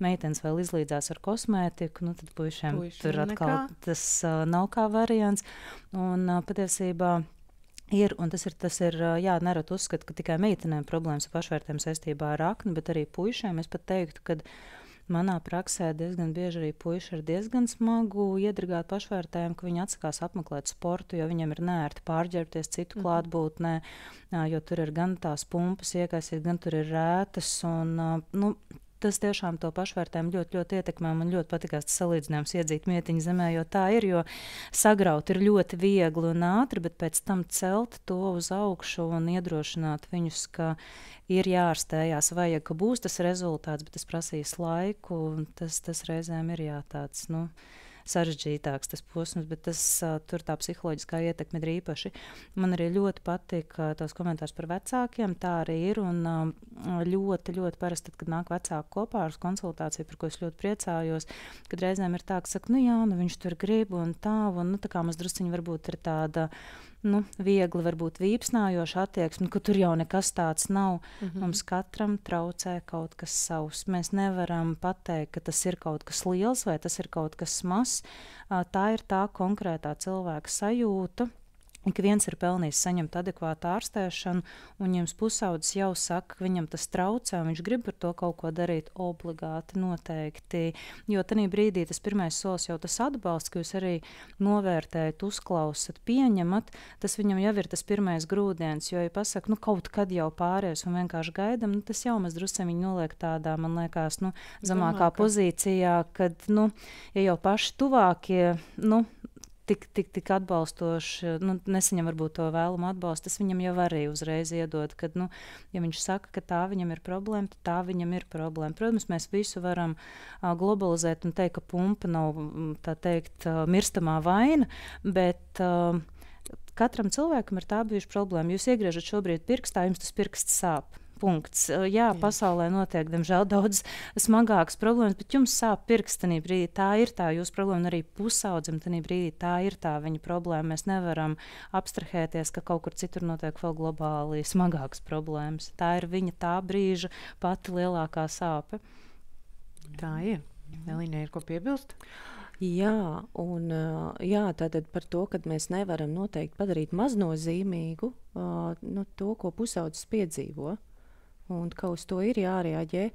meitenes vēl izlīdzās ar kosmētiku, tad puišiem tur atkal tas nav kā variants. Un patiesībā ir, un tas ir jā, nerad uzskata, ka tikai meitenēm problēmas ar pašvērtējumu saistībā ar akni, bet arī puišiem. Es pat teiktu, ka manā praksē diezgan bieži arī puiši ar diezgan smagu iedragātu pašvērtējumu, ka viņi atsakās apmeklēt sportu, jo viņiem ir nērti pārģērbties citu klātbūtnē, jo tur ir gan tās pumpas iekaisīt, gan tur ir rētas. Un, tas tiešām to pašvērtējumu ļoti, ļoti ietekmē. Man ļoti patīkās tas salīdzinājums iedzīt mietiņu zemē, jo tā ir, jo sagraut ir ļoti viegli un ātri, bet pēc tam celt to uz augšu un iedrošināt viņus, ka ir jāārstējās, vajag, ka būs tas rezultāts, bet tas prasīs laiku, un tas reizēm ir tāds, sarežģītāks tas posms, bet tur tā psiholoģiskā ietekme ir īpaši. Man arī ļoti patīk tos komentārus par vecākiem, tā arī ir, un ļoti, ļoti parasti, kad nāk vecāki kopā ar konsultāciju, par ko es ļoti priecājos, kad reizēm ir tā, ka saka, viņš tur grib un tā, un tā kā mums drusciņi varbūt ir tāda, viegli varbūt vīpsnājoša attieksme, ka tur jau nekas tāds nav. Mums katram traucē kaut kas savs. Mēs nevaram pateikt, ka tas ir kaut kas liels vai tas ir kaut kas mazs. Tā ir tā konkrētā cilvēka sajūta. Ik viens ir pelnījis saņemt adekvātu ārstēšanu, un jums pusaudzis jau saka, ka viņam tas traucē, un viņš grib par to kaut ko darīt obligāti, noteikti. Jo tajā brīdī tas pirmais solis jau tas atbalsts, ka jūs arī novērtējat, uzklausat, pieņemat, tas viņam jau ir tas pirmais grūdienis, jo, ja pasaka, kaut kad jau pāries un vienkārši gaidam, tas jau mēs drusku viņu noliek tādā, man liekas, zemākā pozīcijā, kad, ja jau paši tuvākie, tik atbalstoši, nesaņem varbūt to vēlumu atbalstu, tas viņam jau arī uzreiz iedod, kad, ja viņš saka, ka tā viņam ir problēma, tad tā viņam ir problēma. Protams, mēs visu varam globalizēt un teikt, ka pumpa nav, tā teikt, mirstamā vaina, bet katram cilvēkam ir tā bijuši problēma. Jūs iegriežat šobrīd pirkstā, jums tas pirksts sāp. Punkts. Jā, pasaulē notiek, diemžēl, daudz smagākas problēmas, bet jums sāp pirksts tajā brīdī. Tā ir tā jūsu problēma, un arī pusaudzim tajā brīdī tā ir tā viņa problēma. Mēs nevaram abstrahēties, ka kaut kur citur notiek vēl globāli smagākas problēmas. Tā ir viņa tā brīža pati lielākā sāpe. Tā ir. Elīnai ir ko piebilst? Jā, un tātad par to, ka mēs nevaram noteikti padarīt maznozīmīgu to, ko pusaudzis piedzīvo, un ka uz to ir jārēģē.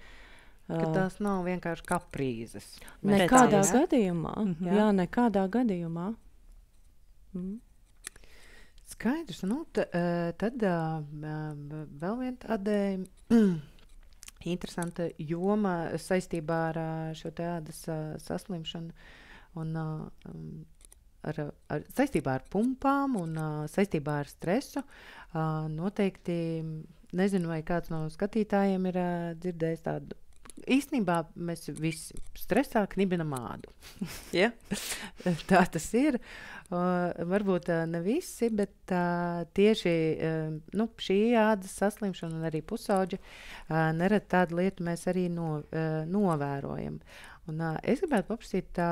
Ka tās nav vienkārši kaprīzes. Nekādā gadījumā. Jā, nekādā gadījumā. Skaidrs. Nu, tad vēl viena tāda interesanta joma saistībā ar šo ādas saslimšanu un saistībā ar pumpām un saistībā ar stresu. Noteikti, nezinu, vai kāds no skatītājiem ir dzirdējis tādu. Īstenībā mēs visi stresā knibinam ādu. Ja? Tā tas ir. Varbūt ne visi, bet tieši šī ādas saslimšana un arī pusauģi nerad tādu lietu mēs arī novērojam. Un, es gribētu paprasīt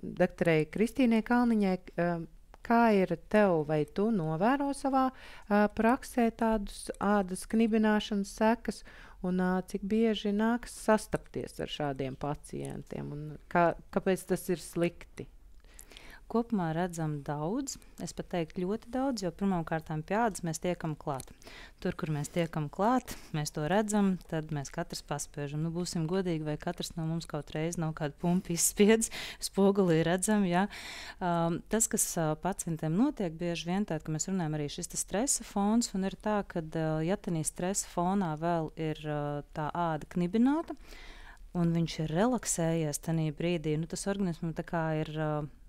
doktorei Kristīnai Kalniņai, kā ir tev, vai tu novēro savā praksē tādus ādas knibināšanas sekas, un cik bieži nākas sastapties ar šādiem pacientiem, un kāpēc tas ir slikti? Kopumā redzam daudz, es pat teiktu ļoti daudz, jo pirmkārtām pie ādas mēs tiekam klāt. Tur, kur mēs tiekam klāt, mēs to redzam, tad mēs katrs paspiežam. Nu, būsim godīgi, vai katrs no mums kaut reiz nav kādu pumpu izspiedz, spogulī redzam, jā. Tas, kas pacientiem notiek bieži vien tā, ka mēs runājam arī šis stresa fons, un ir tā, ka ja tanī stresa fonā vēl ir tā āda knibināta, un viņš ir relaksējies tajā brīdī, nu, tas organismam tā kā ir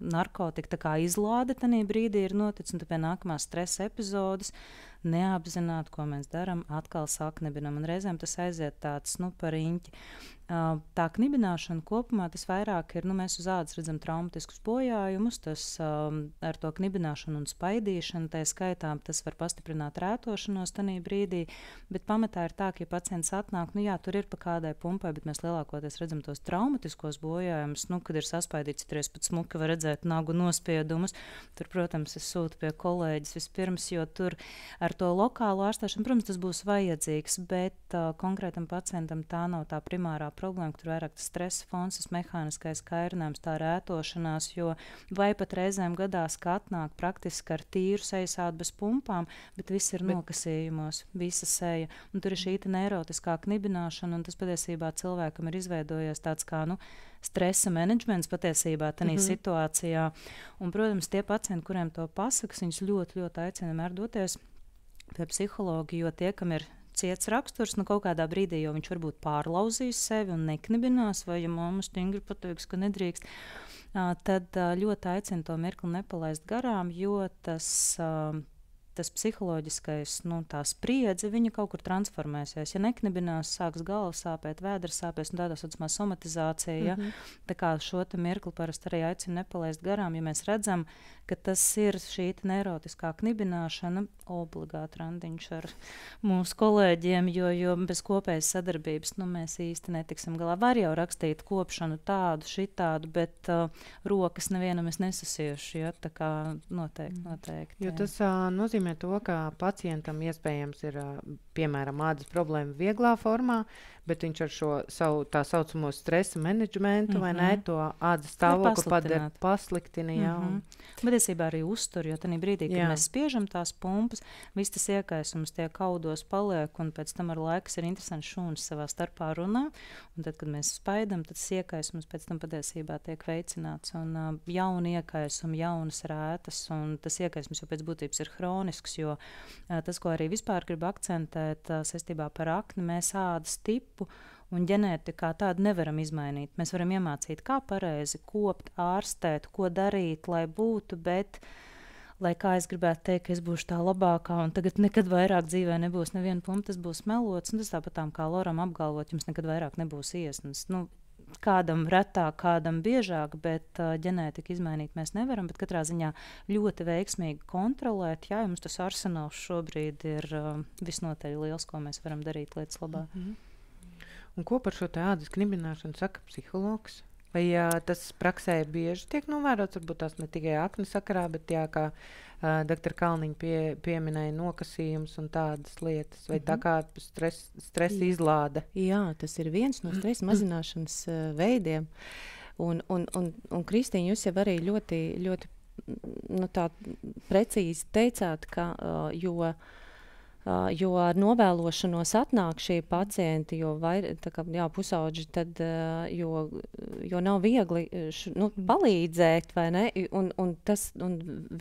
narkotika, tā kā izlāde tajā brīdī ir noticis, un pie nākamās stresa epizodes neapzināti, ko mēs darām, atkal sāk knibinam, un reizēm tas aiziet tāds, par riņķi. Tā knibināšana kopumā tas vairāk ir, mēs uz ādas redzam traumatiskus bojājumus, tas ar to knibināšanu un spaidīšanu, tā skaitā tas var pastiprināt rētošanos tajā brīdī, bet pamatā ir tā, ka, ja pacients atnāk, tur ir pa kādai pumpai, bet mēs lielākoties redzam tos traumatiskos bojājumus, kad ir saspiedīts, tur pat smuki var redzēt nagu nospiedumus. Tur, protams, es sūtu pie kolēģis vispirms, jo tur ar to lokālo ārstēšanu, protams, tas būs vajadzīgs, bet konkrētam pacientam tā nav tā primārā problēma, kur vairāk tas stresa fons, tas mehāniskais kairinājums, tā rētošanās, jo vai pat reizēm gadās, ka atnāk praktiski ar tīru sejas ādu bez pumpām, bet viss ir nokasījumos, visa seja. Un tur ir šī neirotiskā knibināšana, un tas patiesībā cilvēkam ir izveidojies tāds kā, stresa menedžments patiesībā tajā situācijā. Un, protams, tie pacienti, kuriem to pasakas, viņus ļoti, ļoti aicina vienmēr doties pie psihologa, jo tie, kam ir ciets raksturs, kaut kādā brīdī jau viņš varbūt pārlauzīs sevi un neknibinās, vai ja mamma stingri pateiks, ka nedrīkst, tad ļoti aicina to mirkli nepalaist garām, jo tas psiholoģiskais, tā spriedze, viņa kaut kur transformēsies. Ja neknibinās, sāks galva sāpēt, vēders sāpēs, un tādā saucamā somatizācija. Tā kā šo mirkli parasti arī aicina nepalaist garām, ja mēs redzam, ka tas ir šī neirotiskā knibināšana, obligāti randiņš ar mūsu kolēģiem, jo bez kopējas sadarbības mēs īsti netiksim galā. Var jau rakstīt kopšanu tādu, šitādu, bet rokas nevienam es nesasiešu, ja? Tā kā noteikti. Jo tas nozīmē to, ka pacientam iespējams ir, piemēram, ādas problēma vieglā formā, bet viņš ar šo savu tā saucamo stresa menedžmentu vai ne, to ādas stāvokli padara pasliktina. Patiesībā arī uztur, jo tajā brīdī, kad mēs spiežam tās pumpas, viss tas iekaisums tie kaudos paliek, un pēc tam ar laiku ir interesanti šūnas savā starpā runā, un tad, kad mēs spaidam, tad tas iekaisums pēc tam patiesībā tiek veicināts, un jauni iekaisumi, jaunas rētas, un tas iekaisums jau pēc būtības ir hronisks, jo tas, ko arī vispār grib akcentēt saistībā par akni, mēs ādas tipu un ģenētiku kā tādu nevaram izmainīt. Mēs varam iemācīt, kā pareizi kopt, ārstēt, ko darīt, lai būtu, bet, lai kā es gribētu teikt, ka es būšu tā labākā, un tagad nekad vairāk dzīvē nebūs neviena pumpa, tas būs melots, un tas tāpatām kā Loram apgalvot, jums nekad vairāk nebūs iesnas. Kādam retāk, kādam biežāk, bet ģenētiku izmainīt mēs nevaram, bet katrā ziņā ļoti veiksmīgi kontrolēt. Jā, jums tas arsenāls šobrīd ir visnotaļ liels, ko mēs varam darīt lietas labā. Un ko par šo ādas knibināšanu saka psihologs? Vai tas praksē bieži tiek novērots, varbūt tās ne tikai aknu sakarā, bet kā doktora Kalniņa pieminēja nokasījums un tādas lietas, vai tā kā stresa izlāde? Jā, tas ir viens no stresa mazināšanas veidiem. Un Kristīne, jūs jau arī ļoti, ļoti tā precīzi teicāt, ka jo ar novēlošanos atnāk šie pacienti, jo pusauģi, tad jo nav viegli palīdzēt, vai ne? Un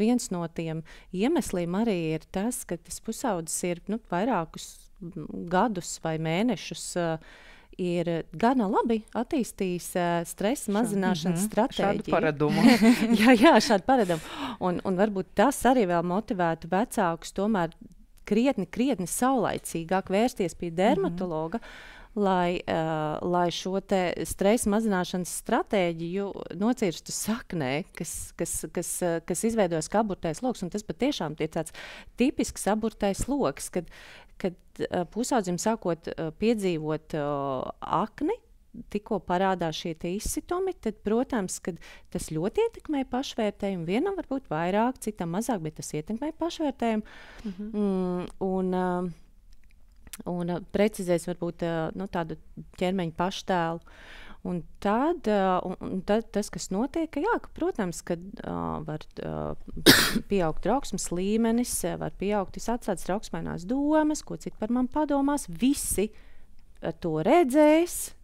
viens no tiem iemesliem arī ir tas, ka tas pusaudzis ir vairākus gadus vai mēnešus ir gana labi attīstījis stresa mazināšanas stratēģiju. Šādu paradumu. jā, šādu paradumu. Un varbūt tas arī vēl motivētu vecākus tomēr krietni saulaicīgāk vērsties pie dermatologa, lai šo te stresa mazināšanas stratēģiju nocirstu saknē, kas izveidojas kā aburtais loks. Un tas patiešām ir tāds tipisks aburtais loks, kad pusaudzim sākot piedzīvot akni, tikko parādās šie izsitumi, tad, protams, kad tas ļoti ietekmē pašvērtējumu. Vienam varbūt vairāk, citam mazāk, bet tas ietekmē pašvērtējumu. Un precizēs varbūt tādu ķermeņa paštēlu. Un tad tas, kas notiek, ka, protams, kad var pieaugt trauksmes līmenis, var pieaugt atsācis trauksmainās domas, ko citi par mani padomās, visi to redzēs,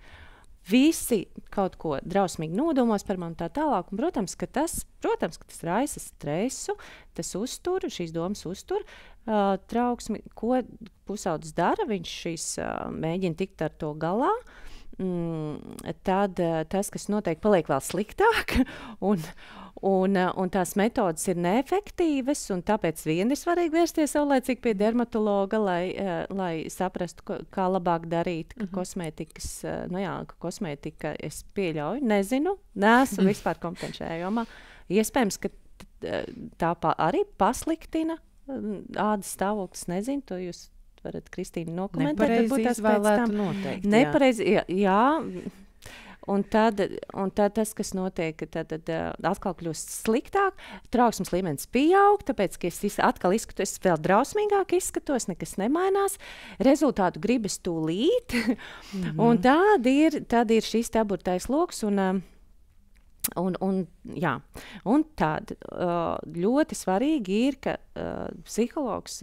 visi kaut ko drausmīgi nodomos par mani tā tālāk. Un, protams, ka tas raisa stresu, tas uztur, šīs domas uztur trauksmi. Ko pusaudzis dara? Viņš mēģina tikt ar to galā. Tad tas, kas noteikti paliek vēl sliktāk, un tās metodas ir neefektīvas, un tāpēc vien ir svarīgi vērsties saulēcīgi pie dermatologa, lai saprastu, kā labāk darīt, ka kosmētikas, ka kosmētika es pieļauju, nezinu, neesmu vispār kompetenti šajā jomā. Iespējams, ka tā arī pasliktina ādas stāvoklis, nezinu, to jūs varat, Kristīne, nokomentēt. Nepareizi izvēlētu noteikti. Nepareizi, jā. Un tad tas, kas notiek, tad atkal kļūst sliktāk, trauksmes līmenis pieaug, tāpēc, ka es atkal izskatos, vēl drausmīgāk izskatos, nekas nemainās, rezultātu gribas tūlīt, un tad ir šis aburtais loks, un tad ļoti svarīgi ir, ka psihologs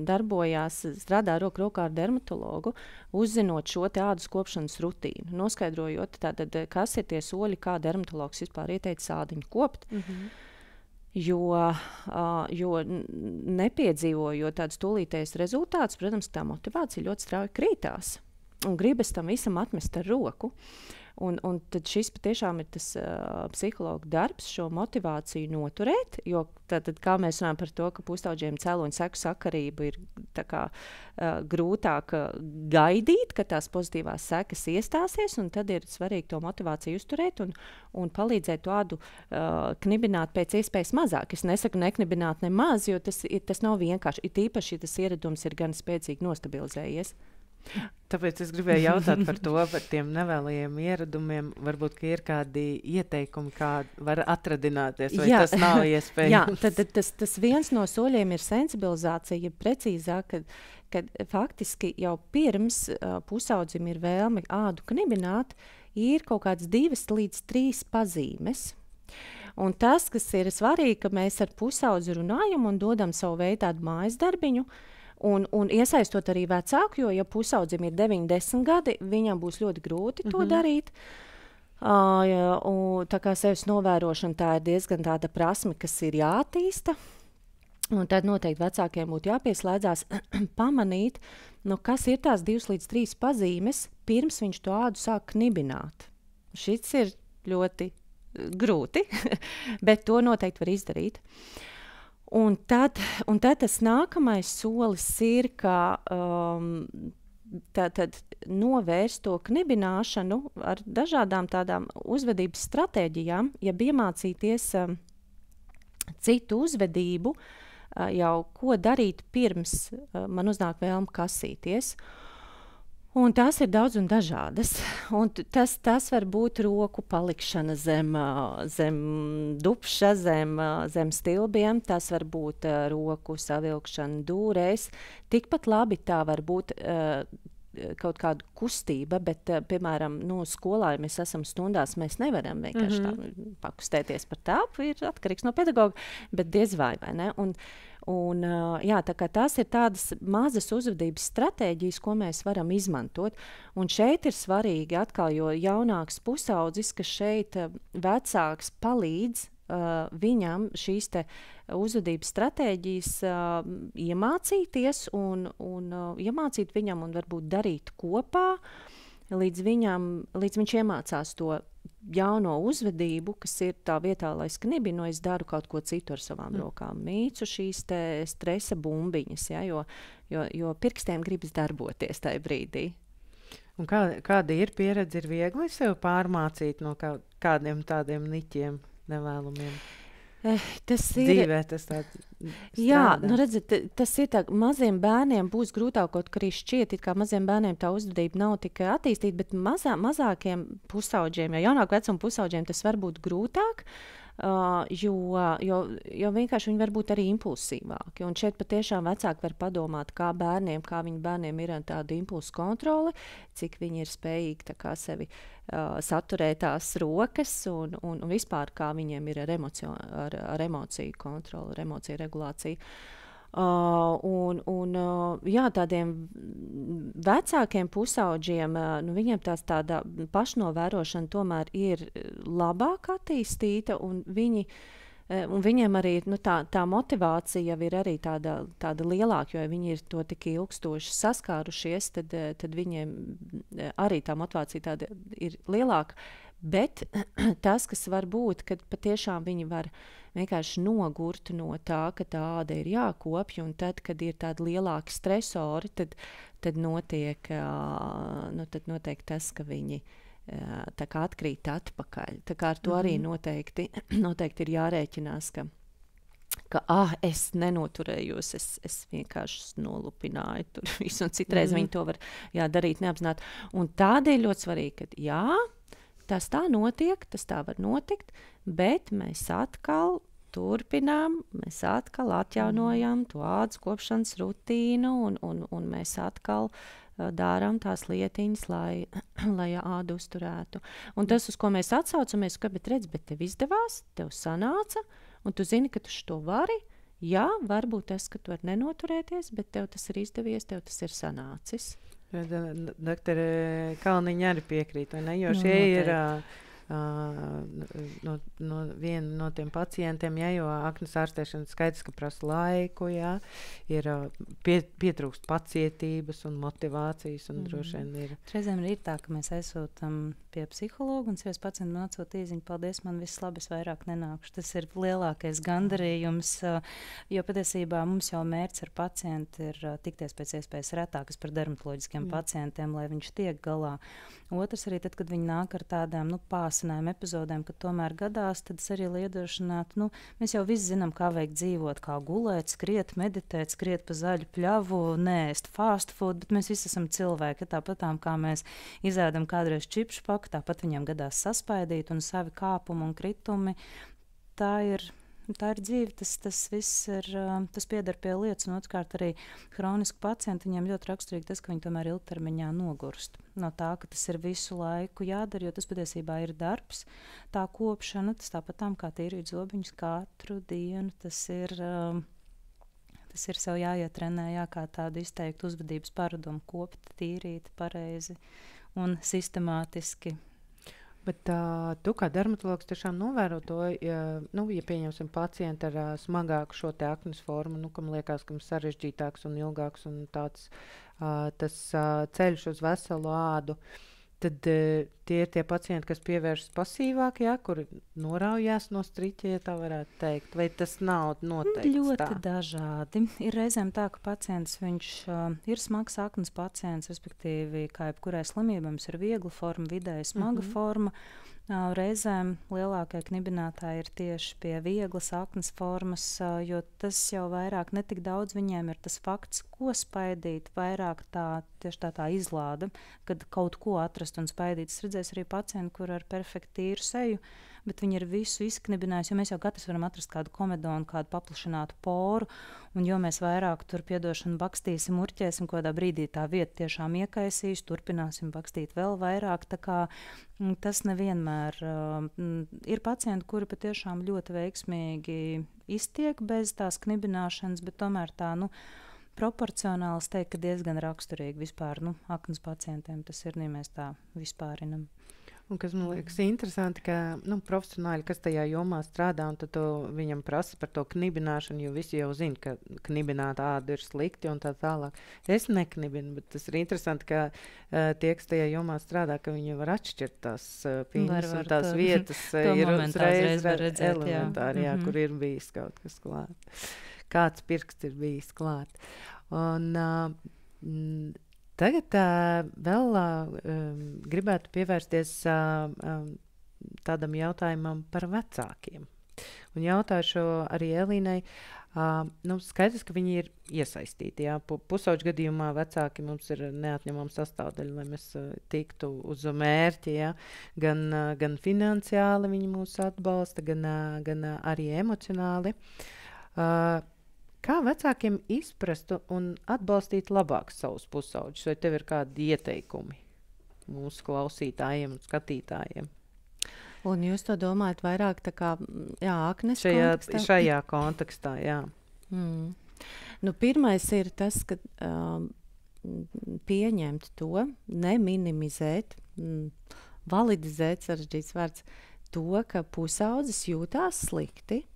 darbojās, strādā roku rokā ar dermatologu, uzzinot šo ādas kopšanas rutīnu, noskaidrojot, tātad, kas ir tie soļi, kā dermatologs vispār ieteicis ādiņu kopt. Jo nepiedzīvojot tādus tūlītējus rezultātus, protams, tā motivācija ļoti strauji krītās. Un gribas tam visam atmest ar roku. Un tad šis patiešām ir tas psihologa darbs, šo motivāciju noturēt, jo tad, kā mēs runājam par to, ka pusaudžiem cēloņu seku sakarību ir tā kā grūtāk gaidīt, ka tās pozitīvās sekas iestāsies, un tad ir svarīgi to motivāciju uzturēt un palīdzēt to ādu knibināt pēc iespējas mazāk. Es nesaku neknibināt nemaz, jo tas nav vienkārši. It īpaši, ja tas ieradums ir gan spēcīgi nostabilizējies. Tāpēc es gribēju jautāt par tiem nevēlajiem ieradumiem. Varbūt, ka ir kādi ieteikumi, kā var atradināties, vai tas nav iespējams? Jā, tad tas viens no soļiem ir sensibilizācija, ja precīzāk, kad faktiski jau pirms pusaudzim ir vēlme ādu knibināt, ir kaut kādas 2 līdz 3 pazīmes. Un tas, kas ir svarīgi, ka mēs ar pusaudzi runājam un dodam savu veidu tādu mājas darbiņu, un iesaistot arī vecāku, jo, ja pusaudzim ir 9-10 gadi, viņam būs ļoti grūti to darīt. Tā kā sevis novērošana, tā ir diezgan tāda prasme, kas ir jāattīsta. Un tad noteikti vecākiem būtu jāpieslēdzās pamanīt, kas ir tās 2 līdz 3 pazīmes, pirms viņš to ādu sāk knibināt. Šis ir ļoti grūti, bet to noteikti var izdarīt. Un tad tas nākamais solis ir, ka tad novērst to knibināšanu ar dažādām tādām uzvedības stratēģijām, ja iemācīties citu uzvedību, jau ko darīt pirms man uznāk vēlme kasīties. Un tās ir daudz un dažādas. Un tas var būt roku palikšana zem dupša, zem stilbiem, tas var būt roku savilkšana dūrēs. Tikpat labi tā var būt kaut kāda kustība, bet, piemēram, skolā, ja mēs esam stundās, mēs nevaram vienkārši tā pakustēties par tāpu, ir atkarīgs no pedagoga, bet diez vai ne? Un, jā, tā kā tās ir tādas mazas uzvedības stratēģijas, ko mēs varam izmantot. Un šeit ir svarīgi atkal, jo jaunāks pusaudzis, ka šeit vecāks palīdz viņam šīs te uzvedības stratēģijas iemācīties un iemācīt viņam un varbūt darīt kopā, līdz viņš iemācās to jauno uzvedību, kas ir tā vietā, lai sknibinu, es daru kaut ko citu ar savām rokām. Mīcu šīs te stresa bumbiņas, ja, jo pirkstiem gribas darboties tajā brīdī. Un kāda ir pieredze, ir viegli sev pārmācīt no kādiem tādiem niķiem nevēlumiem? Tas ir dzīvē, tas tāds jā, redziet, tas ir tā, maziem bērniem būs grūtāk, kaut kā arī šķiet, it kā maziem bērniem tā uzvedība nav tik attīstīta, bet mazākiem pusauģiem, ja jaunāku vecumu pusauģiem tas var būt grūtāk, jo vienkārši viņi var būt arī impulsīvāki. Un šeit patiešām vecāki var padomāt, kā viņu bērniem ir tāda impulsu kontrole, cik viņi ir spējīgi tā kā sevi saturēt tās rokas un vispār kā viņiem ir ar emociju kontroli, ar emociju regulāciju. Jā, tādiem vecākiem pusauģiem, viņiem tāda pašnovērošana tomēr ir labāk attīstīta, un viņiem arī tā motivācija jau ir arī tāda lielāka, jo viņi ir to tik ilgstoši saskārušies, tad viņiem arī tā motivācija tāda ir lielāka. Bet tas, kas var būt, kad patiešām viņi var vienkārši nogurt no tā, ka tā āda ir jākopja, un tad, kad ir tādi lielāki stresori, tad notiek tas, ka viņi tā kā atkrīt atpakaļ. Tā kā ar to arī noteikti ir jārēķinās, ka es nenoturējos, es vienkārši nolupināju tur visu, un citreiz viņi to var darīt neapzināti. Un tādēļ ļoti svarīgi, ka jā, tas tā notiek, tas tā var notikt, bet mēs atkal turpinām, mēs atkal atjaunojam to ādas kopšanas rutīnu un mēs atkal darām tās lietiņas, lai ādu uzturētu. Un tas, uz ko mēs atsaucamies, bet tev izdevās, tev sanāca, un tu zini, ka tu šo vari, jā, varbūt tas, ka tu vari nenoturēties, bet tev tas ir izdevies, tev tas ir sanācis. Doktore Kalniņa arī piekrīt, vai ne? Jo šie ir viena no tiem pacientiem, jo aknas ārstēšana skaidrs, ka prasa laiku, ir pietrūkst pacietības un motivācijas, un droši vien ir. Reizēm ir tā, ka mēs aizsūtam pie psihologa, un sievas pacienti man atsūta īziņu, paldies, man viss labi, es vairāk nenākšu. Tas ir lielākais gandarījums, jo patiesībā mums jau mērķis ar pacientu ir tikties pēc iespējas retākas par dermatoloģiskiem pacientiem, lai viņš tiek galā. Otrs arī tad, kad viņi nāk ar tādām pāsinājumu epizodēm, kad tomēr gadās, tad es arī liedrošinātu, mēs jau visi zinām, kā vajag dzīvot, kā gulēt, skriet, meditēt, skriet pa zaļu pļavu, neēst fast food, bet mēs visi esam cilvēki, tāpatām kā mēs izēdam kādreiz čipšu paku, tāpat viņiem gadās saspaidīt un savi kāpumi un kritumi. Tā ir dzīve, tas viss tas pieder pie lietas, un otrkārt arī hroniski pacienti, viņiem ļoti raksturīgi tas, ka viņi tomēr ilgtermiņā nogurst no tā, ka tas ir visu laiku jādara, jo tas patiesībā ir darbs, tā kopšana, tas tāpatām kā tīrīt zobiņus katru dienu, tas ir sev jāietrenē, kā tādu izteiktu uzvedības paradumu, kopt, tīrīt pareizi un sistemātiski. Bet tu kā dermatologs tiešām novēro to, ja pieņemsim pacientu ar smagāku šo te aknas formu, kam liekas, ka sarežģītāks un ilgāks un tāds tas ceļš uz veselu ādu, tad tie ir tie pacienti, kas pievēršas pasīvāk, kuri noraujās no striķa, ja tā varētu teikt, vai tas nav noteikts tā? Ļoti dažādi. Ir reizēm tā, ka pacients, viņš ir smags aknas pacients, respektīvi, kā jebkurai slimībai, mums ir viegla forma, vidēji smaga forma. Reizēm lielākie knibinātāji ir tieši pie vieglas aknas formas, jo tas jau vairāk netik daudz viņiem ir tas fakts, ko spaidīt, vairāk tieši tā izlāde, kad kaut ko atrast un spaidīt. Es redzēju arī pacientu, kur ar perfektu tīru seju, bet viņi ir visu izknibinājusi, jo mēs jau katrs varam atrast kādu komedonu, kādu paplašinātu poru, un jo mēs vairāk tur piedošanu bakstīsim, urķēsim, kādā brīdī tā vieta tiešām iekaisīs, turpināsim bakstīt vēl vairāk, tā kā tas nevienmēr ir pacienti, kuri patiešām ļoti veiksmīgi iztiek bez tās knibināšanas, bet tomēr tā, proporcionāli, es teiktu, ka diezgan raksturīgi vispār, aknas pacientiem tas ir, ja mēs tā vispārinam. Un kas man liekas interesanti, ka profesionāļi, kas tajā jomā strādā, un tad viņam prasa par to knibināšanu, jo visi jau zina, ka knibināt ādu ir slikti un tā tālāk. Es neknibinu, bet tas ir interesanti, ka tie, kas tajā jomā strādā, ka viņi var atšķirt tās pinnas un tās vietas ir uzreiz elementāri, kur ir bijis kaut kas klāt. Kāds pirksts ir bijis klāt. Un tagad vēl gribētu pievērsties tādam jautājumam par vecākiem. Un jautāšu arī Elīnai, skaidrs, ka viņi ir iesaistīti. Jā. Pusauģu gadījumā vecāki mums ir neatņemama sastāvdaļa, lai mēs tiktu uz mērķi. Jā. Gan finansiāli viņi mūs atbalsta, gan arī emocionāli. Kā vecākiem izprast un atbalstīt labāk savus pusauģus? Vai tev ir kādi ieteikumi mūsu klausītājiem un skatītājiem? Un jūs to domājat vairāk tā kā aknes kontekstā? Šajā kontekstā, jā. Pirmais ir tas, ka pieņemt to, neminimizēt, validizēt, sarežģīts vārds, to, ka pusaudzis jūtās slikti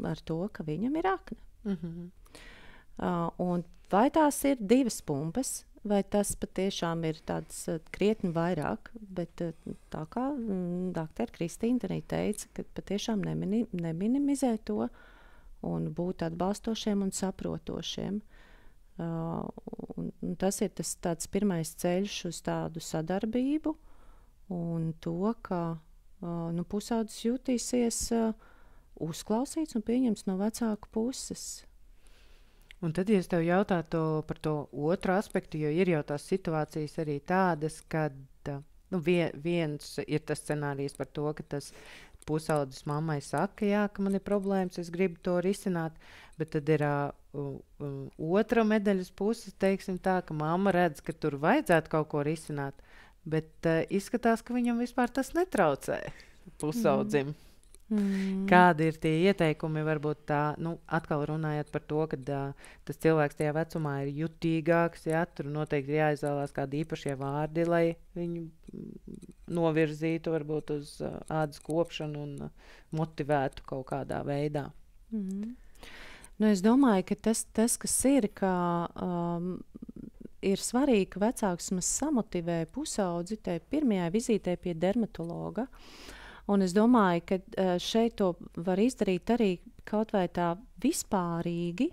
ar to, ka viņam ir akne. Un vai tās ir divas pumpas, vai tas patiešām ir tāds krietni vairāk, bet tā kā doktora Kristīna arī teica, ka patiešām neminimizē to un būt atbalstošiem un saprotošiem. Un tas ir tāds pirmais ceļš uz tādu sadarbību un to, ka pusaudzis jutīsies uzklausīts un pieņemts no vecāku puses. Un tad, ja es tev jautātu par to otru aspektu, jo ir jau tās situācijas arī tādas, kad viens ir tas scenārijs par to, ka tas pusaudzis mammai saka, jā, ka man ir problēmas, es gribu to risināt, bet tad ir otra medaļas puse, teiksim tā, ka mamma redz, ka tur vajadzētu kaut ko risināt, bet izskatās, ka viņam vispār tas netraucē pusaudzim. Kādi ir tie ieteikumi, varbūt tā, atkal runājot par to, ka tas cilvēks tajā vecumā ir jutīgāks, jā, tur noteikti jāizvēlās kādi īpašie vārdi, lai viņu novirzītu varbūt uz ādas kopšanu un motivētu kaut kādā veidā. Es domāju, ka tas kas ir, ka ir svarīgi, ka vecāks mums samotivē pusaudzi tai pirmajai vizītei pie dermatologa. Un es domāju, ka šeit to var izdarīt arī kaut vai tā vispārīgi.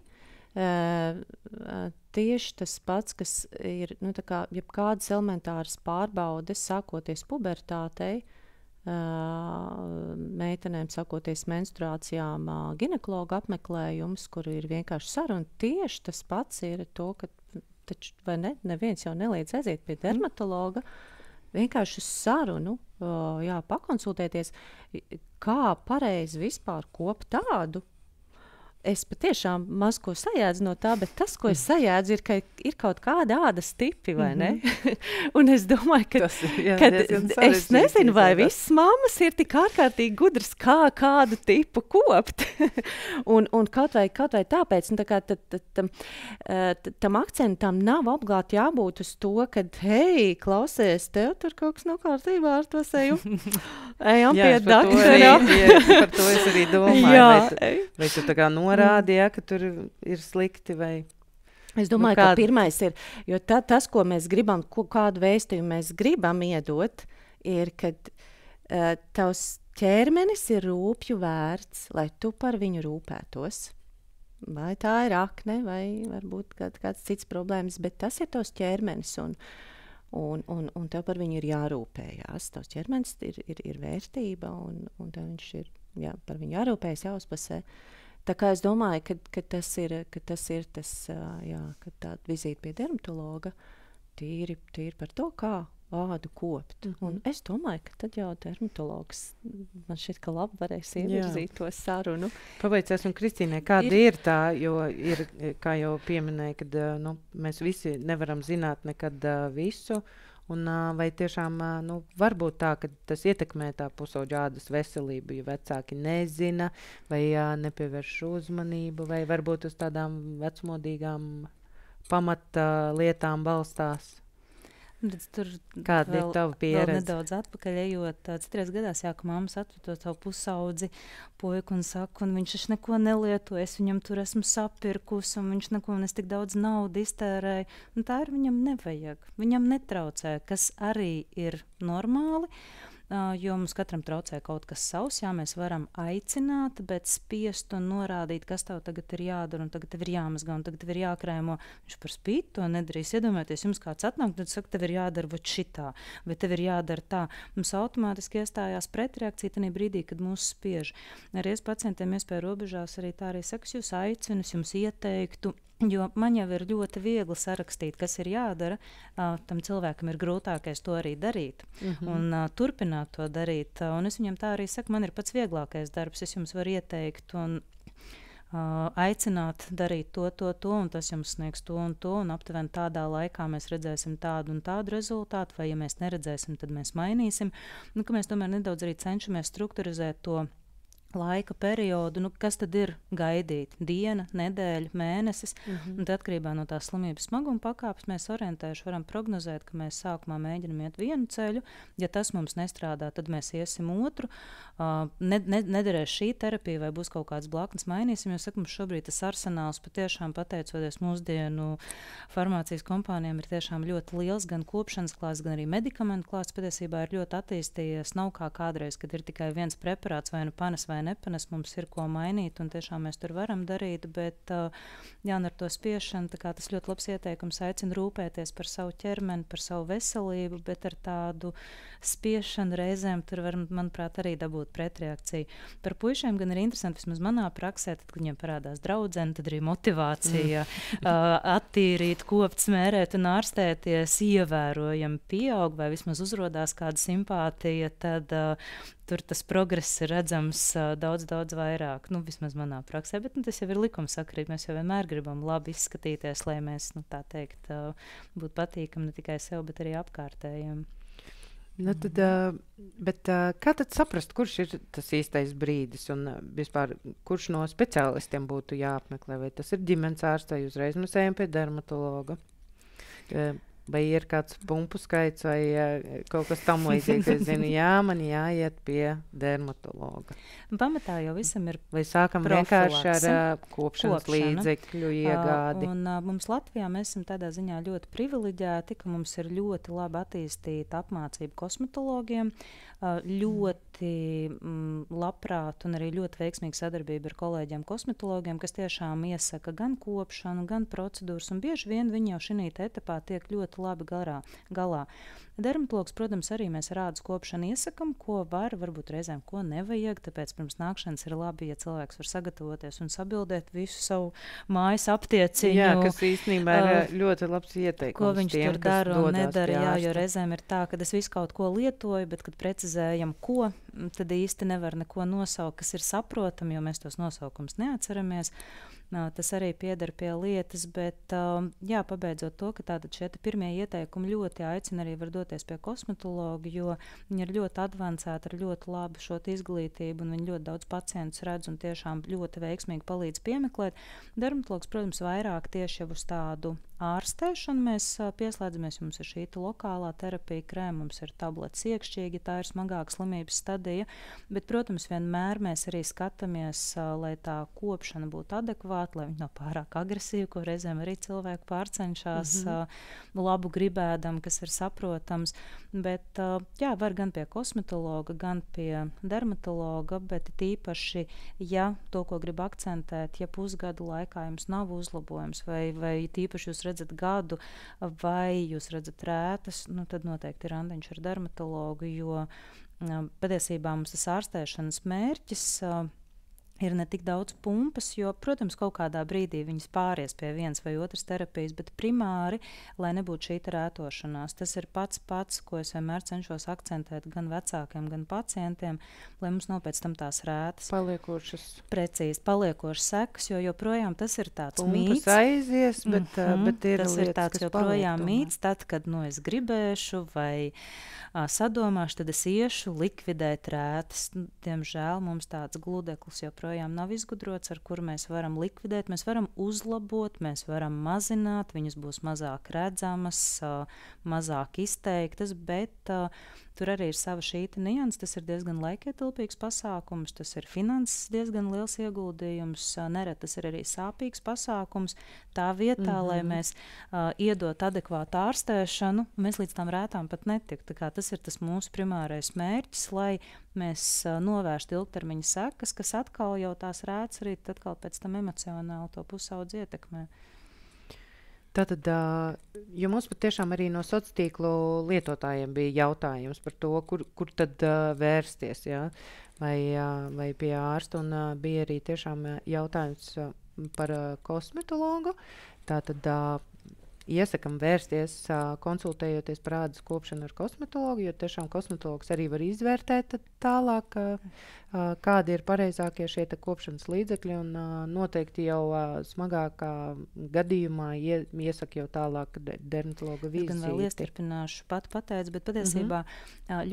Tieši tas pats, kas ir jebkādas elementāras pārbaudes, sākoties pubertātei, meitenēm sākoties menstruācijām, ginekologa apmeklējums, kur ir vienkārši saruna. Tieši tas pats ir to, ka taču, vai ne, neviens jau neliedz aiziet pie dermatologa. Vienkārši uz sarunu, pakonsultēties, kā pareizi vispār kopt tādu. Es patiešām maz ko sajēdzu no tā, bet tas, ko es sajēdzu, ir, ka ir kaut kāda ādas tipi, vai ne? Un es domāju, ka es nezinu, vai visas mammas ir tik ārkārtīgi gudras, kādu tipu kopt. un kaut vai tāpēc, tam akcentam nav obligāti jābūt uz to, ka, hei, klausies, tev tur kaut kas nav kārtībā ar to seju. Ejam pie doktora. Par to es arī domāju. Vai tu tā kā norādīja, ka tur ir slikti vai... Es domāju, ka pirmais ir, jo tas, ko mēs gribam, kādu vēstījumu mēs gribam iedot, ir, ka tavs ķermenis ir rūpju vērts, lai tu par viņu rūpētos. Vai tā ir akne, vai varbūt kāds cits problēmas, bet tas ir tavs ķermenis un tev par viņu ir jārūpējās. Tavs ķermenis ir vērtība un tev viņš ir, par viņu jārūpējas, jāuzpasē. Tā kā es domāju, ka tas ir tā vizīte pie dermatologa tīri par to, kā ādu kopt. Un es domāju, ka tad jau dermatologs man šķiet, ka labi varēs ievirzīt to sarunu. Pavaicāsim Kristīnai, kāda ir tā, jo ir, kā jau pieminēja, kad mēs visi nevaram zināt nekad visu, un vai tiešām varbūt tā, ka tas ietekmē tā pusauģa ādas veselību, ja vecāki nezina, vai nepievērš uzmanību, vai varbūt uz tādām vecmodīgām pamata lietām balstās. Kāda ir tava pieredze? Vēl nedaudz atpakaļ ejot, citreiz gadās, ka mammas atved to savu pusaudzi puiku un saka, un viņš taču neko nelieto, es viņam tur esmu sapirkus, un viņš neko tik daudz naudu iztērēja. Un tā ir viņam nevajag. Viņam netraucē, kas arī ir normāli. Jo mums katram traucē kaut kas savs, mēs varam aicināt, bet spiest un norādīt, kas tev tagad ir jādara, un tagad tev ir jāmazgā, un tagad tev ir jākrēmo. Viņš par spīti to nedarīs. Iedomājieties, jums kāds atnāk, tad saka, tev ir jādara vot šitā, vai tev ir jādara tā. Mums automātiski iestājās pretreakcija tajā brīdī, kad mūs spiež. Arī es pacientiem iespēju robežās arī tā arī saku, jūs aicinu, es jums ieteiktu. Jo man jau ir ļoti viegli sarakstīt, kas ir jādara. Tam cilvēkam ir grūtākais to arī darīt un turpināt to darīt. Un es viņam tā arī saku, man ir pats vieglākais darbs. Es jums varu ieteikt un aicināt darīt to, un tas jums sniegs to, un aptuveni tādā laikā mēs redzēsim tādu un tādu rezultātu, vai ja mēs neredzēsim, tad mēs mainīsim. Nu, ka mēs tomēr nedaudz arī cenšamies strukturizēt to laika periodu, kas tad ir gaidīt? Diena, nedēļa, mēnesis. Un tad atkarībā no tās slimības smaguma pakāpes mēs orientējuši varam prognozēt, ka mēs sākumā mēģinam iet vienu ceļu. Ja tas mums nestrādā, tad mēs iesim otru. Nederēs šī terapija vai būs kaut kāds blaknes, mainīsim. Jo saku, mums šobrīd tas arsenāls patiešām pateicoties mūsdienu farmācijas kompānijām ir tiešām ļoti liels, gan kopšanas klāsts, gan arī medikamentu klāsts patiesībā ir ļoti attīstījies. Nav kā kādreiz, kad ir tikai viens preparāts vai nu panes vai nepanes, mums ir ko mainīt, un tiešām mēs tur varam darīt, bet ar to spiešanu, tas ļoti labs ieteikums aicina rūpēties par savu ķermeni, par savu veselību, bet ar tādu spiešanu reizēm tur var, manuprāt, arī dabūt pretreakciju. Par puišiem gan ir interesanti, vismaz manā praksē, tad, kad viņiem parādās draudzene, tad arī motivācija attīrīt, kopt, smērēt un ārstēties ievērojami pieaug, vai vismaz uzrodās kāda simpātija, tad tur tas progress ir redzams daudz vairāk, vismaz manā praksē, bet tas jau ir likumsakarīgi. Mēs jau vienmēr gribam labi izskatīties, lai mēs, tā teikt, būtu patīkami ne tikai sev, bet arī apkārtējiem. Bet kā tad saprast, kurš ir tas īstais brīdis un vispār, kurš no speciālistiem būtu jāapmeklē? Vai tas ir ģimenes ārsts, vai uzreiz mēs ejam pie dermatologa? Vai ir kāds pumpu skaits vai kaut kas tam līdzīgs? Es zinu, man jāiet pie dermatologa. Pamatā jau visam ir vai sākam vienkārši ar kopšanas līdzekļu iegādi? Mums Latvijā mēs esam tādā ziņā ļoti privileģēti, ka mums ir ļoti labi attīstīta apmācība kosmetologiem, ļoti labprāt un arī ļoti veiksmīga sadarbība ar kolēģiem kosmetologiem, kas tiešām iesaka gan kopšanu, gan procedūras, un bieži vien viņi jau šī etapā tiek ļoti labi galā. Dermatologs, protams, arī mēs ar ādas kopšanu iesakam, ko var, varbūt reizēm ko nevajag, tāpēc pirms nākšanas ir labi, ja cilvēks var sagatavoties un sabildēt visu savu mājas aptieciņu. Jā, kas īstenībā ir ļoti labs ieteikums. Ko viņš tur dara un nedara, jo reizēm ir tā, ka es visu kaut ko lietoju, bet, kad precizējam, ko, tad īsti nevar neko nosaukt, kas ir saprotami, jo mēs tos nosaukums neatceramies. Tas arī pieder pie lietas, bet pabeidzot to, ka tātad šie pirmie ieteikumi ļoti aicina arī var doties pie kosmetologa, jo viņi ir ļoti advancēti ar ļoti labu šo izglītību un viņi ļoti daudz pacientus redz un tiešām ļoti veiksmīgi palīdz piemeklēt. Dermatologs, protams, vairāk tieši jau uz tādu ārstēšanu mēs pieslēdzamies, mums ir šī lokālā terapija, krēma, mums ir tabletes iekšķīgi, tā ir smagāka slimības stadija, bet, protams, vienmēr mēs arī skatāmies, lai tā kopšana būtu adekvāta, lai viņa nav pārāk agresīva, ko reizēm arī cilvēki pārcenšas labu gribēdam, kas ir saprotams, bet var gan pie kosmetologa, gan pie dermatologa, bet tīpaši, ja to, ko grib akcentēt, ja pusgadu laikā jums nav uzlabojums vai tīpaši jūs redzat gadu vai jūs redzat rētas, tad noteikti ir randiņš ar dermatologu, jo patiesībā mums tas ārstēšanas mērķis ir ne tik daudz pumpas, jo, protams, kaut kādā brīdī viņas pāries pie vienas vai otras terapijas, bet primāri, lai nebūtu šī rētošanās. Tas ir pats, ko es vienmēr cenšos akcentēt gan vecākiem, gan pacientiem, lai mums nav pēc tam tās rētas. Precīzi, paliekošas sekas, jo joprojām tas ir tāds mīts. Pumpas aizies, bet ir tas lietas, ir tāds joprojām mīts, tad, kad es gribēšu vai sadomāšu, tad es iešu likvidēt rētas. Diemžēl mums tāds gludeklis joprojām nav izgudrots, ar kuru mēs varam likvidēt, mēs varam uzlabot, mēs varam mazināt, viņas būs mazāk redzamas, mazāk izteiktas, bet tur arī ir sava šī nianse. Tas ir diezgan laikietilpīgs pasākums, tas ir finanses diezgan liels ieguldījums, nereti tas ir arī sāpīgs pasākums. Tā vietā, lai mēs iedot adekvātu ārstēšanu, mēs līdz tām rētām pat netiktu. Tas ir tas mūsu primārais mērķis, lai mēs novērstu ilgtermiņa sekas, kas atkal jau tās rētas arī atkal pēc tam emocionāli to pusaudzi ietekmē. Tātad, jo mums patiešām arī no sociālo tīklu lietotājiem bija jautājums par to, kur tad vērsties, ja? vai pie ārsta, un bija arī tiešām jautājums par kosmetologu. Tātad iesakam vērsties, konsultējoties par ādas kopšanu ar kosmetologu, jo tiešām kosmetologs arī var izvērtēt tālāk, kādi ir pareizākie šie kopšanas līdzekļi, un noteikti jau smagākā gadījumā iesaka jau tālāk dermatologa vizīti. Gan vēl iestarpināšu pateicu, bet patiesībā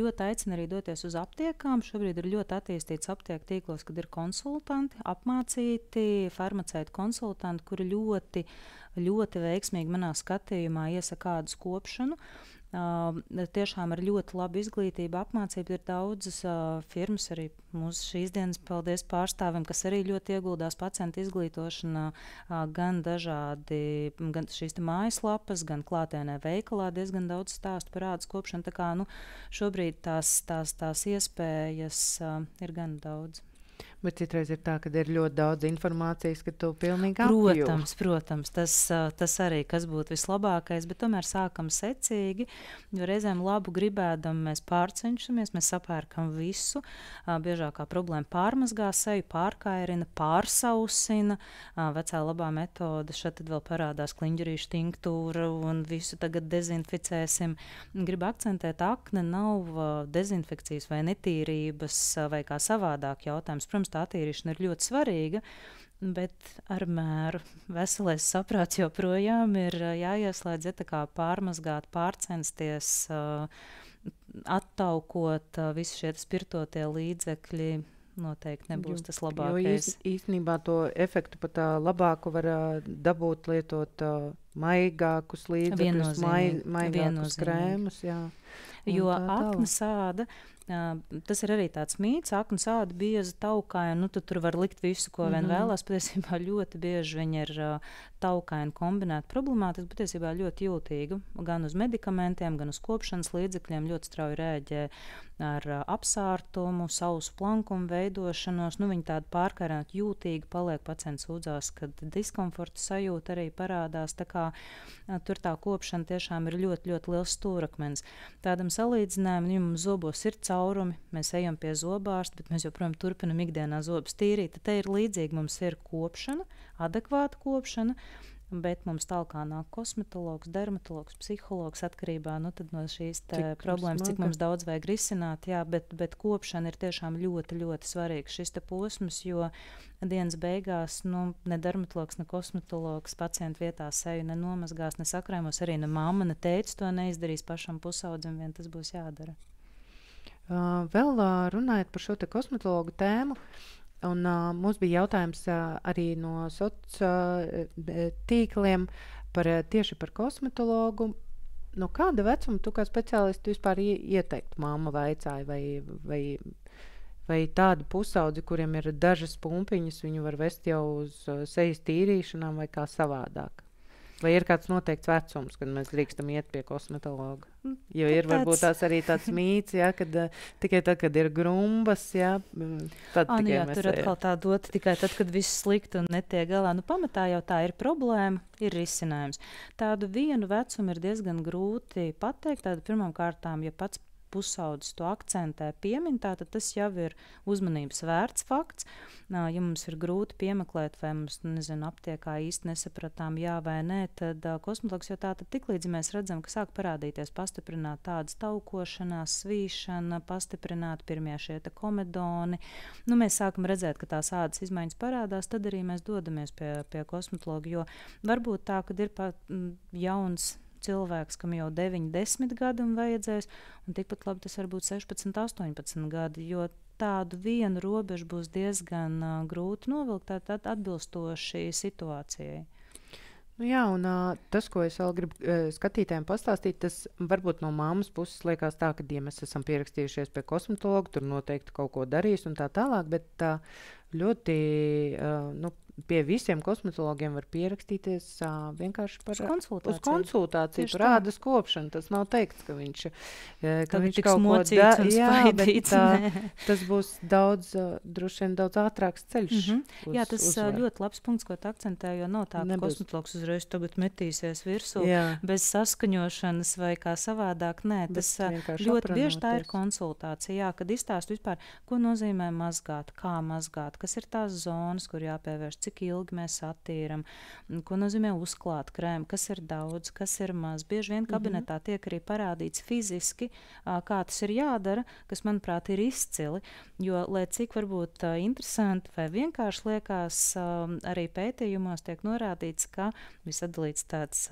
ļoti aicina arī doties uz aptiekām. Šobrīd ir ļoti attīstīts aptieku tīklos, kad ir konsultanti, apmācīti farmaceitu konsultanti, kuri ļoti veiksmīgi manā skatījumā iesaka ādas kopšanu. Tiešām ar ļoti labu izglītību, apmācību ir daudzas firmas, arī mūsu šīs dienas paldies pārstāvim, kas arī ļoti ieguldās pacientu izglītošanā, gan šīs mājaslapas, gan klātienē veikalā diezgan daudz stāstu par ādas kopšanu. Tā kā šobrīd tās iespējas ir gan daudz. Bet citreiz ir tā, ka ir ļoti daudz informācijas, ka tu pilnīgi apjūti. Protams, tas arī, kas būtu vislabākais, bet tomēr sākam secīgi, jo reizēm labu gribēdam mēs pārcenšamies, mēs sapērkam visu. Biežākā problēma pārmazgā seju, pārkairina, pārsausina. Vecā labā metode, šeit tad vēl parādās kliņģerīšu tinktūra un visu tagad dezinficēsim. Gribu akcentēt, akne nav dezinfekcijas vai netīrības vai kā savādāk jautājums. Protams, tā attīrīšana ir ļoti svarīga, bet ar mēru veselais saprāts joprojām ir jāieslēdz, ja tā kā pārmazgāt, pārcensties, attaukot visi šie spirtotie līdzekļi. Noteikti nebūs tas labākais. Jo īstenībā to efektu pat labāku var dabūt lietot maigākus līdzekļus, maigākus krēmus. Jā. Jo aknas āda, tas ir arī tāds mīts, aknas āda bieza, taukaina, tu tur var likt visu, ko vien vēlās. Patiesībā ļoti bieži viņi ir taukaini kombinēti problemātiski, patiesībā ļoti jūtīga. Gan uz medikamentiem, gan uz kopšanas līdzekļiem ļoti strauji rēģē ar apsārtumu, sausu plankumu veidošanos. Viņi tādi pārkārnāti jūtīgi paliek, pacients sūdzās, kad diskomforta sajūta arī parādās. Tā kā tur tā kopšana tiešām ir ļoti, ļoti liels stūrakmens. Tādam salīdzinājumam, ja mums zobos ir caurumi, mēs ejam pie zobārsta, bet mēs joprojām turpinam ikdienā zobus tīrīt. Tad te ir līdzīgi, mums ir kopšana, adekvāta kopšana, bet mums tālāk nāk kosmetologs, dermatologs, psihologs atkarībā no šīs problēmas, cik mums daudz vajag risināt. Jā, bet kopšana ir tiešām ļoti, ļoti svarīgs šis posms, jo dienas beigās ne dermatologs, ne kosmetologs pacientu vietā seju nenomazgās, ne sakrēmos, arī ne mamma, ne tētis to neizdarīs pašam pusaudzim, vien tas būs jādara. Vēl runājot par šo kosmetologu tēmu, un mums bija jautājums arī no sociāliem tīkliem tieši par kosmetologu. No kāda vecuma tu kā speciālisti vispār ieteiktu? Mamma vaicāja, vai tādi pusaudži, kuriem ir dažas pumpiņas, viņu var vest jau uz sejas tīrīšanām vai kā savādāk? Vai ir kāds noteikts vecums, kad mēs drīkstam iet pie kosmetologa? Jo ir varbūt tās arī tāds mīts, ja, kad tikai tad, kad ir grumbas, ja, tad tikai mēs tur atkal tā dot tikai tad, kad viss slikti un netiek galā. Pamatā jau tā ir problēma, ir risinājums. Tādu vienu vecumu ir diezgan grūti pateikt. Pirmām kārtām, ja pats pusaudzes to akcentē, piemin, tad tas jau ir uzmanības vērts fakts. Ja mums ir grūti piemeklēt, vai mums, nezinu, aptiekā īsti nesapratām jā vai nē, tad kosmetologs jau tātad tiklīdz mēs redzam, ka sāk parādīties pastiprināt tādas taukošanās, svīšana, pastiprināt pirmie šie komedoni. Mēs sākam redzēt, ka tās ādas izmaiņas parādās, tad arī mēs dodamies pie kosmetologa, jo varbūt tā, kad ir jauns cilvēks, kam jau 9, 10 gadi vajadzēs, un tikpat labi tas var būt 16, 18 gadi, jo tādu vienu robežu būs diezgan grūti novilkt atbilstoši situācijai. Jā, un tas, ko es vēl gribu skatītājiem pastāstīt, tas varbūt no mammas puses liekas tā, ka, ja mēs esam pierakstījušies pie kosmetologa, tur noteikti kaut ko darīs un tā tālāk, bet ļoti, pie visiem kosmetologiem var pierakstīties vienkārši uz konsultāciju, par ādas kopšanu. Tas nav teikts, ka viņš kaut ko dara. Jā, bet tas būs droši vien daudz ātrāks ceļš. Jā, tas ļoti labs punkts, ko tu akcentē, jo nav tā, ka kosmetologs uzreiz tagad metīsies virsū bez saskaņošanas vai kā savādāk. Nē, tas ļoti bieži tā ir konsultācija, jā, kad izstāst vispār, ko nozīmē mazgāt, kā mazgāt, kas ir tās zonas, kur jāpievērš, cik ilgi mēs attīram, ko nozīmē uzklāt krēmu, kas ir daudz, kas ir maz. Bieži vien kabinetā tiek arī parādīts fiziski, kā tas ir jādara, kas, manuprāt, ir izcili, jo, lai cik varbūt interesanti vai vienkārši liekas, arī pētījumos tiek norādīts, ka visadalīts tāds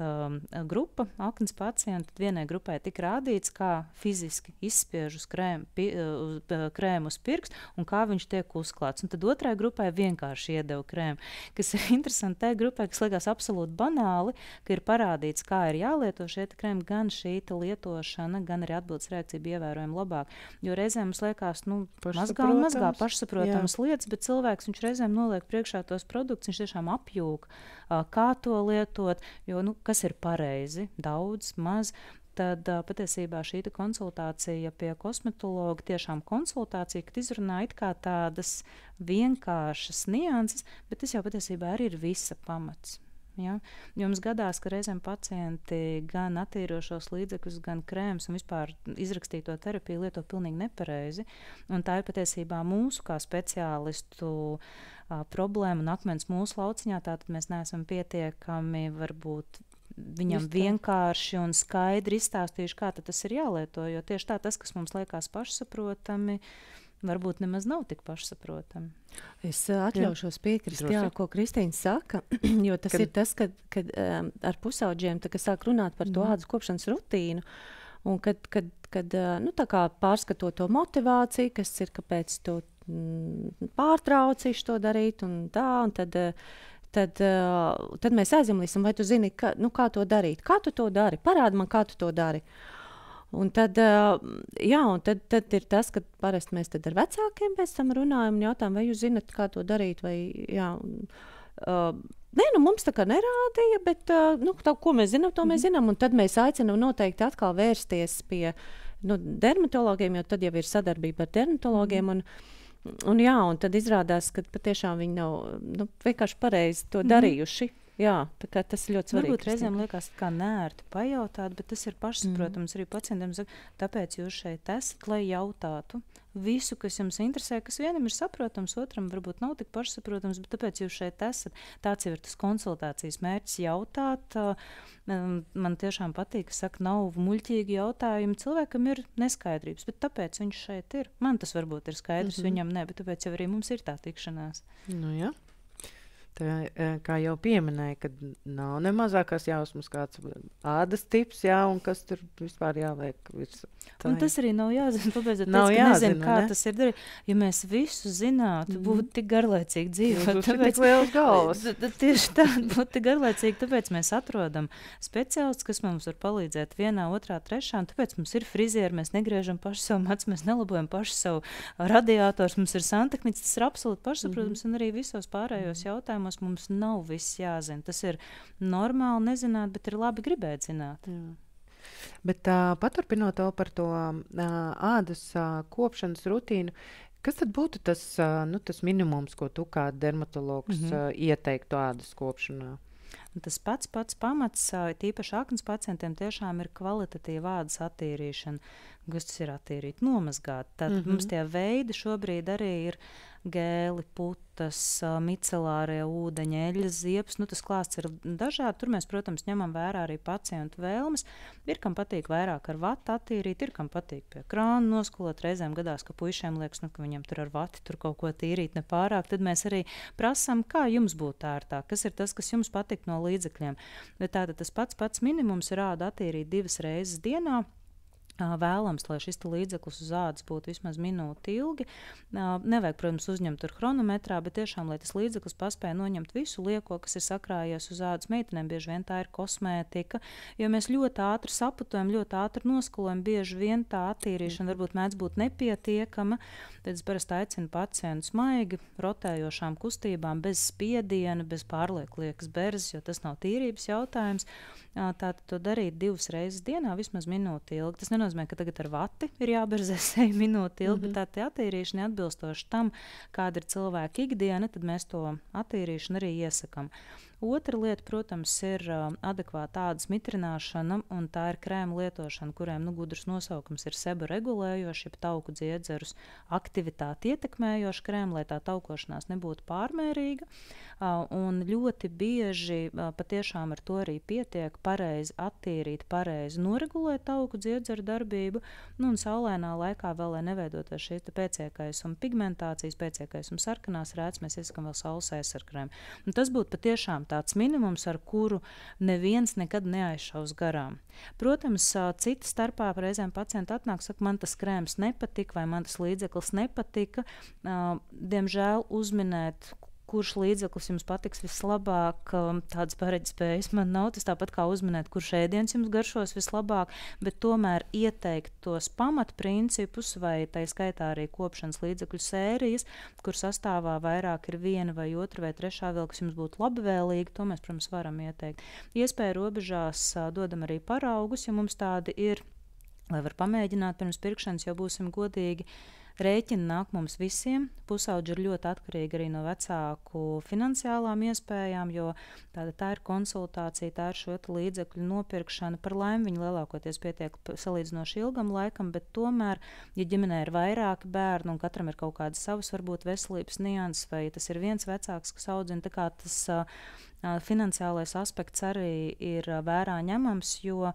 grupa, aknes pacienti, vienai grupai tik rādīts, kā fiziski izspiež uz krēmu uz pirkstu un kā viņš tiek uzklāts. Un tad otrai grupai vienkārši iedeva krēmu, kas ir interesanti tai grupai, kas liekas absolūti banāli, ka ir parādīts, kā ir jālieto šie krēmi, gan šī lietošana, gan arī atbildes reakcija bija ievērojami labāk. Jo reizēm mums liekas, mazgā pašsaprotamas lietas, bet cilvēks viņš reizēm noliek priekšā tos produktus, viņš tiešām apjūk, kā to lietot, jo, kas ir pareizi, daudz, maz. Tad patiesībā šī konsultācija pie kosmetologa, tiešām konsultācija, kad izrunā it kā tādas vienkāršas nianses, bet tas jau patiesībā arī ir visa pamats. Ja? Jums gadās, ka reizēm pacienti gan attīrošos līdzekļus, gan krēmus un vispār izrakstīto terapiju lieto pilnīgi nepareizi. Un tā ir patiesībā mūsu kā speciālistu problēma un akmens mūsu lauciņā, tātad mēs neesam pietiekami varbūt viņam vienkārši un skaidri izstāstījuši, kā tas ir jālieto, jo tieši tas, kas mums liekas pašsaprotami, varbūt nemaz nav tik pašsaprotami. Es atļaušos piekrist, ko Kristīna saka, jo tas ir tas, kad ar pusaudžiem sāk runāt par to ādas kopšanas rutīnu, un kad tā kā pārskatot to motivāciju, kas ir, kāpēc tu pārtraucīši to darīt, un tad mēs aizjamlīsim, vai tu zini, kā to darīt. Kā tu to dari? Parādi man, kā tu to dari. Un tad ir tas, ka parasti mēs tad ar vecākiem pēc tam runājam un jautājam, vai jūs zinat, kā to darīt, vai jā. Nē, mums tā kā nerādīja, bet ko mēs zinām, to mēs zinām. Un tad mēs aicinām noteikti atkal vērsties pie dermatologiem, jo tad jau ir sadarbība ar dermatologiem. Un tad izrādās, ka patiešām viņi nav vienkārši pareizi to darījuši. Jā, tas ir ļoti svarīgi. Varbūt reizēm liekas, kā nērti pajautāt, bet tas ir pašsaprotams arī pacientiem. Tāpēc jūs šeit esat, lai jautātu visu, kas jums interesē, kas vienam ir saprotams, otram varbūt nav tik pašsaprotams, bet tāpēc jūs šeit esat. Tāds jau ir tas konsultācijas mērķis jautāt. Man tiešām patīk, ka saka, nav muļķīgi jautājumi. Cilvēkam ir neskaidrības, bet tāpēc viņš šeit ir. Man tas varbūt ir skaidrs, viņam ne, bet tāpēc jau arī mums ir tā tikšanās. Jā. Tā, kā jau pieminēja, kad nav ne mazākās jausmas, kāds ādas tips, un kas tur vispār jāliek virsū. Un tas arī nav jāzina, tāpēc, ka nezinu, kā tas ir darīt. Ja mēs visu zinātu, būtu tik garlaicīgi dzīvot. Tāpēc liels galvas. Tieši tā, būtu tik garlaicīgi, tāpēc mēs atrodam speciālistus, kas mums var palīdzēt vienā, otrā, trešā, un tāpēc mums ir frizieri, mēs negriežam paši savu macu, mēs nelabojam paši savu radiators, mums ir santehniķis, tas ir absolūti pašsaprotams, un arī visos pārējos jautājumos mums nav viss jāzina. Tas ir normāli nezināt, bet ir labi gribēt zināt. Jā. Bet paturpinot to par to ādas kopšanas rutīnu, kas tad būtu tas minimums, ko tu kā dermatologs ieteiktu ādas kopšanā? Un tas pats pamats, tīpaši aknas pacientiem, tiešām ir kvalitatīva ādas attīrīšana. Kas tas ir attīrīt, nomazgāt. Tad mums tie veidi šobrīd arī ir gēli, putas, micelārie ūdeņi, eļļas ziepes. Tas klāsts ir dažādi. Tur mēs, protams, ņemam vērā arī pacientu vēlmes. Ir, kam patīk vairāk ar vatu attīrīt, ir, kam patīk pie krāna noskolot. Reizēm gadās, ka puišiem liekas, ka viņam tur ar vati tur kaut ko tīrīt nepārāk. Tad mēs arī prasām, kā jums būtu ērtāk, kas ir tas, kas jums patīk no līdzekļiem. Bet tātad tas pats minimums ir āda attīrīt 2 reizes dienā. Vēlams, lai šis līdzeklis uz ādas būtu vismaz minūti ilgi. Nevajag, protams, uzņemt tur chronometrā, bet tiešām, lai tas līdzeklis paspēja noņemt visu lieko, kas ir sakrājies uz ādas. Meitenēm bieži vien tā ir kosmētika, jo mēs ļoti ātri saputojam, ļoti ātri noskolojam, bieži vien tā attīrīšana varbūt mēdz būt nepietiekama. Tad es parasti aicinu pacientu smaigi, rotējošām kustībām, bez spiediena, bez pārlieku liekas berzes, jo tas nav tīrības jautājums. Tātad to darīt 2 reizes dienā, vismaz minūti ilgi. Tas nenozīmē, ka tagad ar vati ir jāberzē seju minūti ilgi, bet tā attīrīšana atbilstoši tam, kāda ir cilvēka ikdiena, tad mēs to attīrīšanu arī iesakām. Otra lieta, protams, ir adekvāta ādas mitrināšana, un tā ir krēma lietošana, kuriem gudrs nosaukums ir sebaregulējoši, jeb tauku dziedzerus aktivitāti ietekmējoši krēma, lai tā taukošanās nebūtu pārmērīga. Un ļoti bieži patiešām ar to arī pietiek pareizi attīrīt, pareizi noregulēt tauku dziedzeru darbību, un saulainā laikā vēl, lai neveidotos šīs pēciekaisuma pigmentācijas, pēciekaisuma sarkanās rētas, mēs iesakām vēl saules aizsargkrēmu. Un tas būtu patiešām tāds minimums, ar kuru neviens nekad neaizšaus garām. Protams, cita starpā reizēm pacienti atnāk, saka, man tas krēms nepatika vai man tas līdzeklis nepatika. Diemžēl uzminēt, kurš līdzeklis jums patiks vislabāk, tādas paredspējas man nav. Tas tāpat kā uzminēt, kurš ēdiens jums garšos vislabāk, bet tomēr ieteikt tos pamatprincipus, vai tā skaitā arī kopšanas līdzekļu sērijas, kur sastāvā vairāk ir 1 vai 2 vai 3 vēl, kas jums būtu labvēlīgi, to mēs, protams, varam ieteikt. Iespēja robežās dodam arī paraugus, ja mums tādi ir, lai var pamēģināt pirms pirkšanas, jo būsim godīgi. Rēķini nāk mums visiem. Pusaudži ir ļoti atkarīgi arī no vecāku finansiālām iespējām, jo tā ir konsultācija, tā ir šo līdzekļu nopirkšana. Par laimi viņi lielākoties pietiek salīdzinoši ilgam laikam, bet tomēr, ja ģimenē ir vairāki bērni un katram ir kaut kādas savas varbūt veselības nianses, vai tas ir viens vecāks, kas audzina, tā kā tas finansiālais aspekts arī ir vērā ņemams, jo,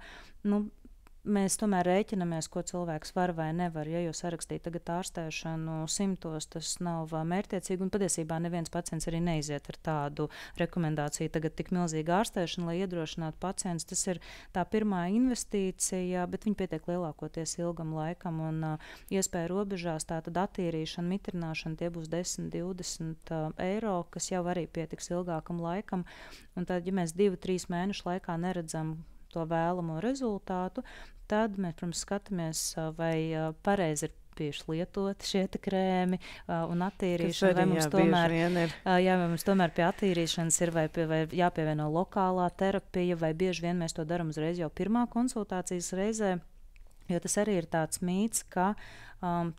mēs tomēr rēķinamies, ko cilvēks var vai nevar. Ja jau sarakstīt tagad ārstēšanu 100, tas nav mērķtiecīgi, un patiesībā neviens pacients arī neiziet ar tādu rekomendāciju tagad tik milzīgu ārstēšanu, lai iedrošinātu pacients. Tas ir tā pirmā investīcija, bet viņi pietiek lielākoties ilgam laikam, un iespēja robežās tātad attīrīšana, mitrināšana, tie būs 10-20 eiro, kas jau arī pietiks ilgākam laikam, un tad, ja mēs 2-3 mēnešu laikā neredzam to vēlamo rezultātu, tad mēs, protams, skatāmies, vai pareizi ir bijuši lietoti šie krēmi un attīrīšana, vai mums tomēr pie attīrīšanas ir vai jāpievieno lokālā terapija, vai bieži vien mēs to darām uzreiz jau pirmā konsultācijas reizē, jo tas arī ir tāds mīts, ka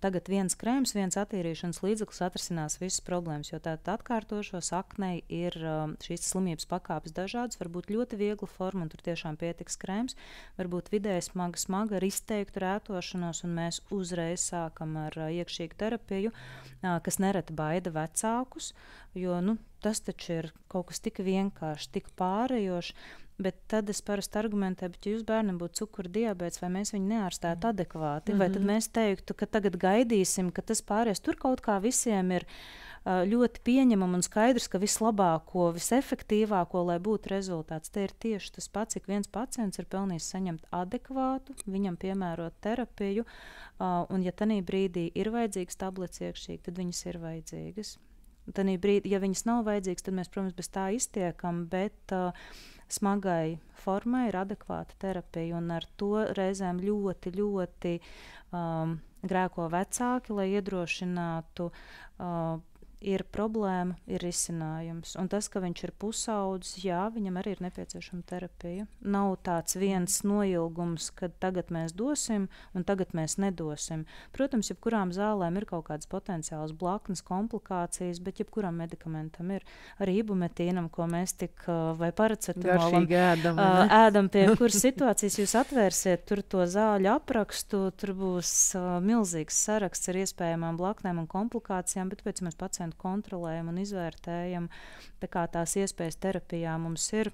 tagad viens krēms, viens attīrīšanas līdzeklis atrisinās visas problēmas, jo tātad atkārtošos aknei ir šīs slimības pakāpes dažādas, varbūt ļoti viegla forma, un tur tiešām pietiks krēms, varbūt vidēji smaga ar izteiktu rētošanos, un mēs uzreiz sākam ar iekšīgu terapiju, kas nereti baida vecākus, jo tas taču ir kaut kas tik vienkārši, tik pārējoši. Bet tad es parasti argumentēju, ja jūs bērnam būtu cukura diabēts, vai mēs viņu neārstētu adekvāti, vai tad mēs teiktu, ka tagad gaidīsim, ka tas pāries. Tur kaut kā visiem ir ļoti pieņemama un skaidrs, ka vislabāko, visefektīvāko, lai būtu rezultāts. Te ir tieši tas pats, cik viens pacients ir pelnījis saņemt adekvātu, viņam piemērot terapiju, un ja tanī brīdī ir vajadzīgs tablets iekšīgi, tad viņas ir vajadzīgas. Tanī brīdī, ja viņas nav vajadzīgas, tad mēs, protams, bez tā iztiekam, bet smagai formai ir adekvāta terapija, un ar to reizēm ļoti, ļoti grēko vecāki, lai iedrošinātu ir problēma, ir risinājums. Un tas, ka viņš ir pusaudzis, jā, viņam arī ir nepieciešama terapija. Nav tāds viens noilgums, kad tagad mēs dosim un tagad mēs nedosim. Protams, jebkurām zālēm ir kaut kādas potenciālas blaknes, komplikācijas, bet jebkuram medikamentam ir arī ibumetīnam, ko mēs tik vai paracetamolam ēdam pie kuras situācijas jūs atvērsiet, tur to zāļu aprakstu, tur būs milzīgs saraksts ar iespējamām blaknēm un komplikācijām, bet pēc mēs pacientu kontrolējam un izvērtējam, tā kā tās iespējas terapijā mums ir.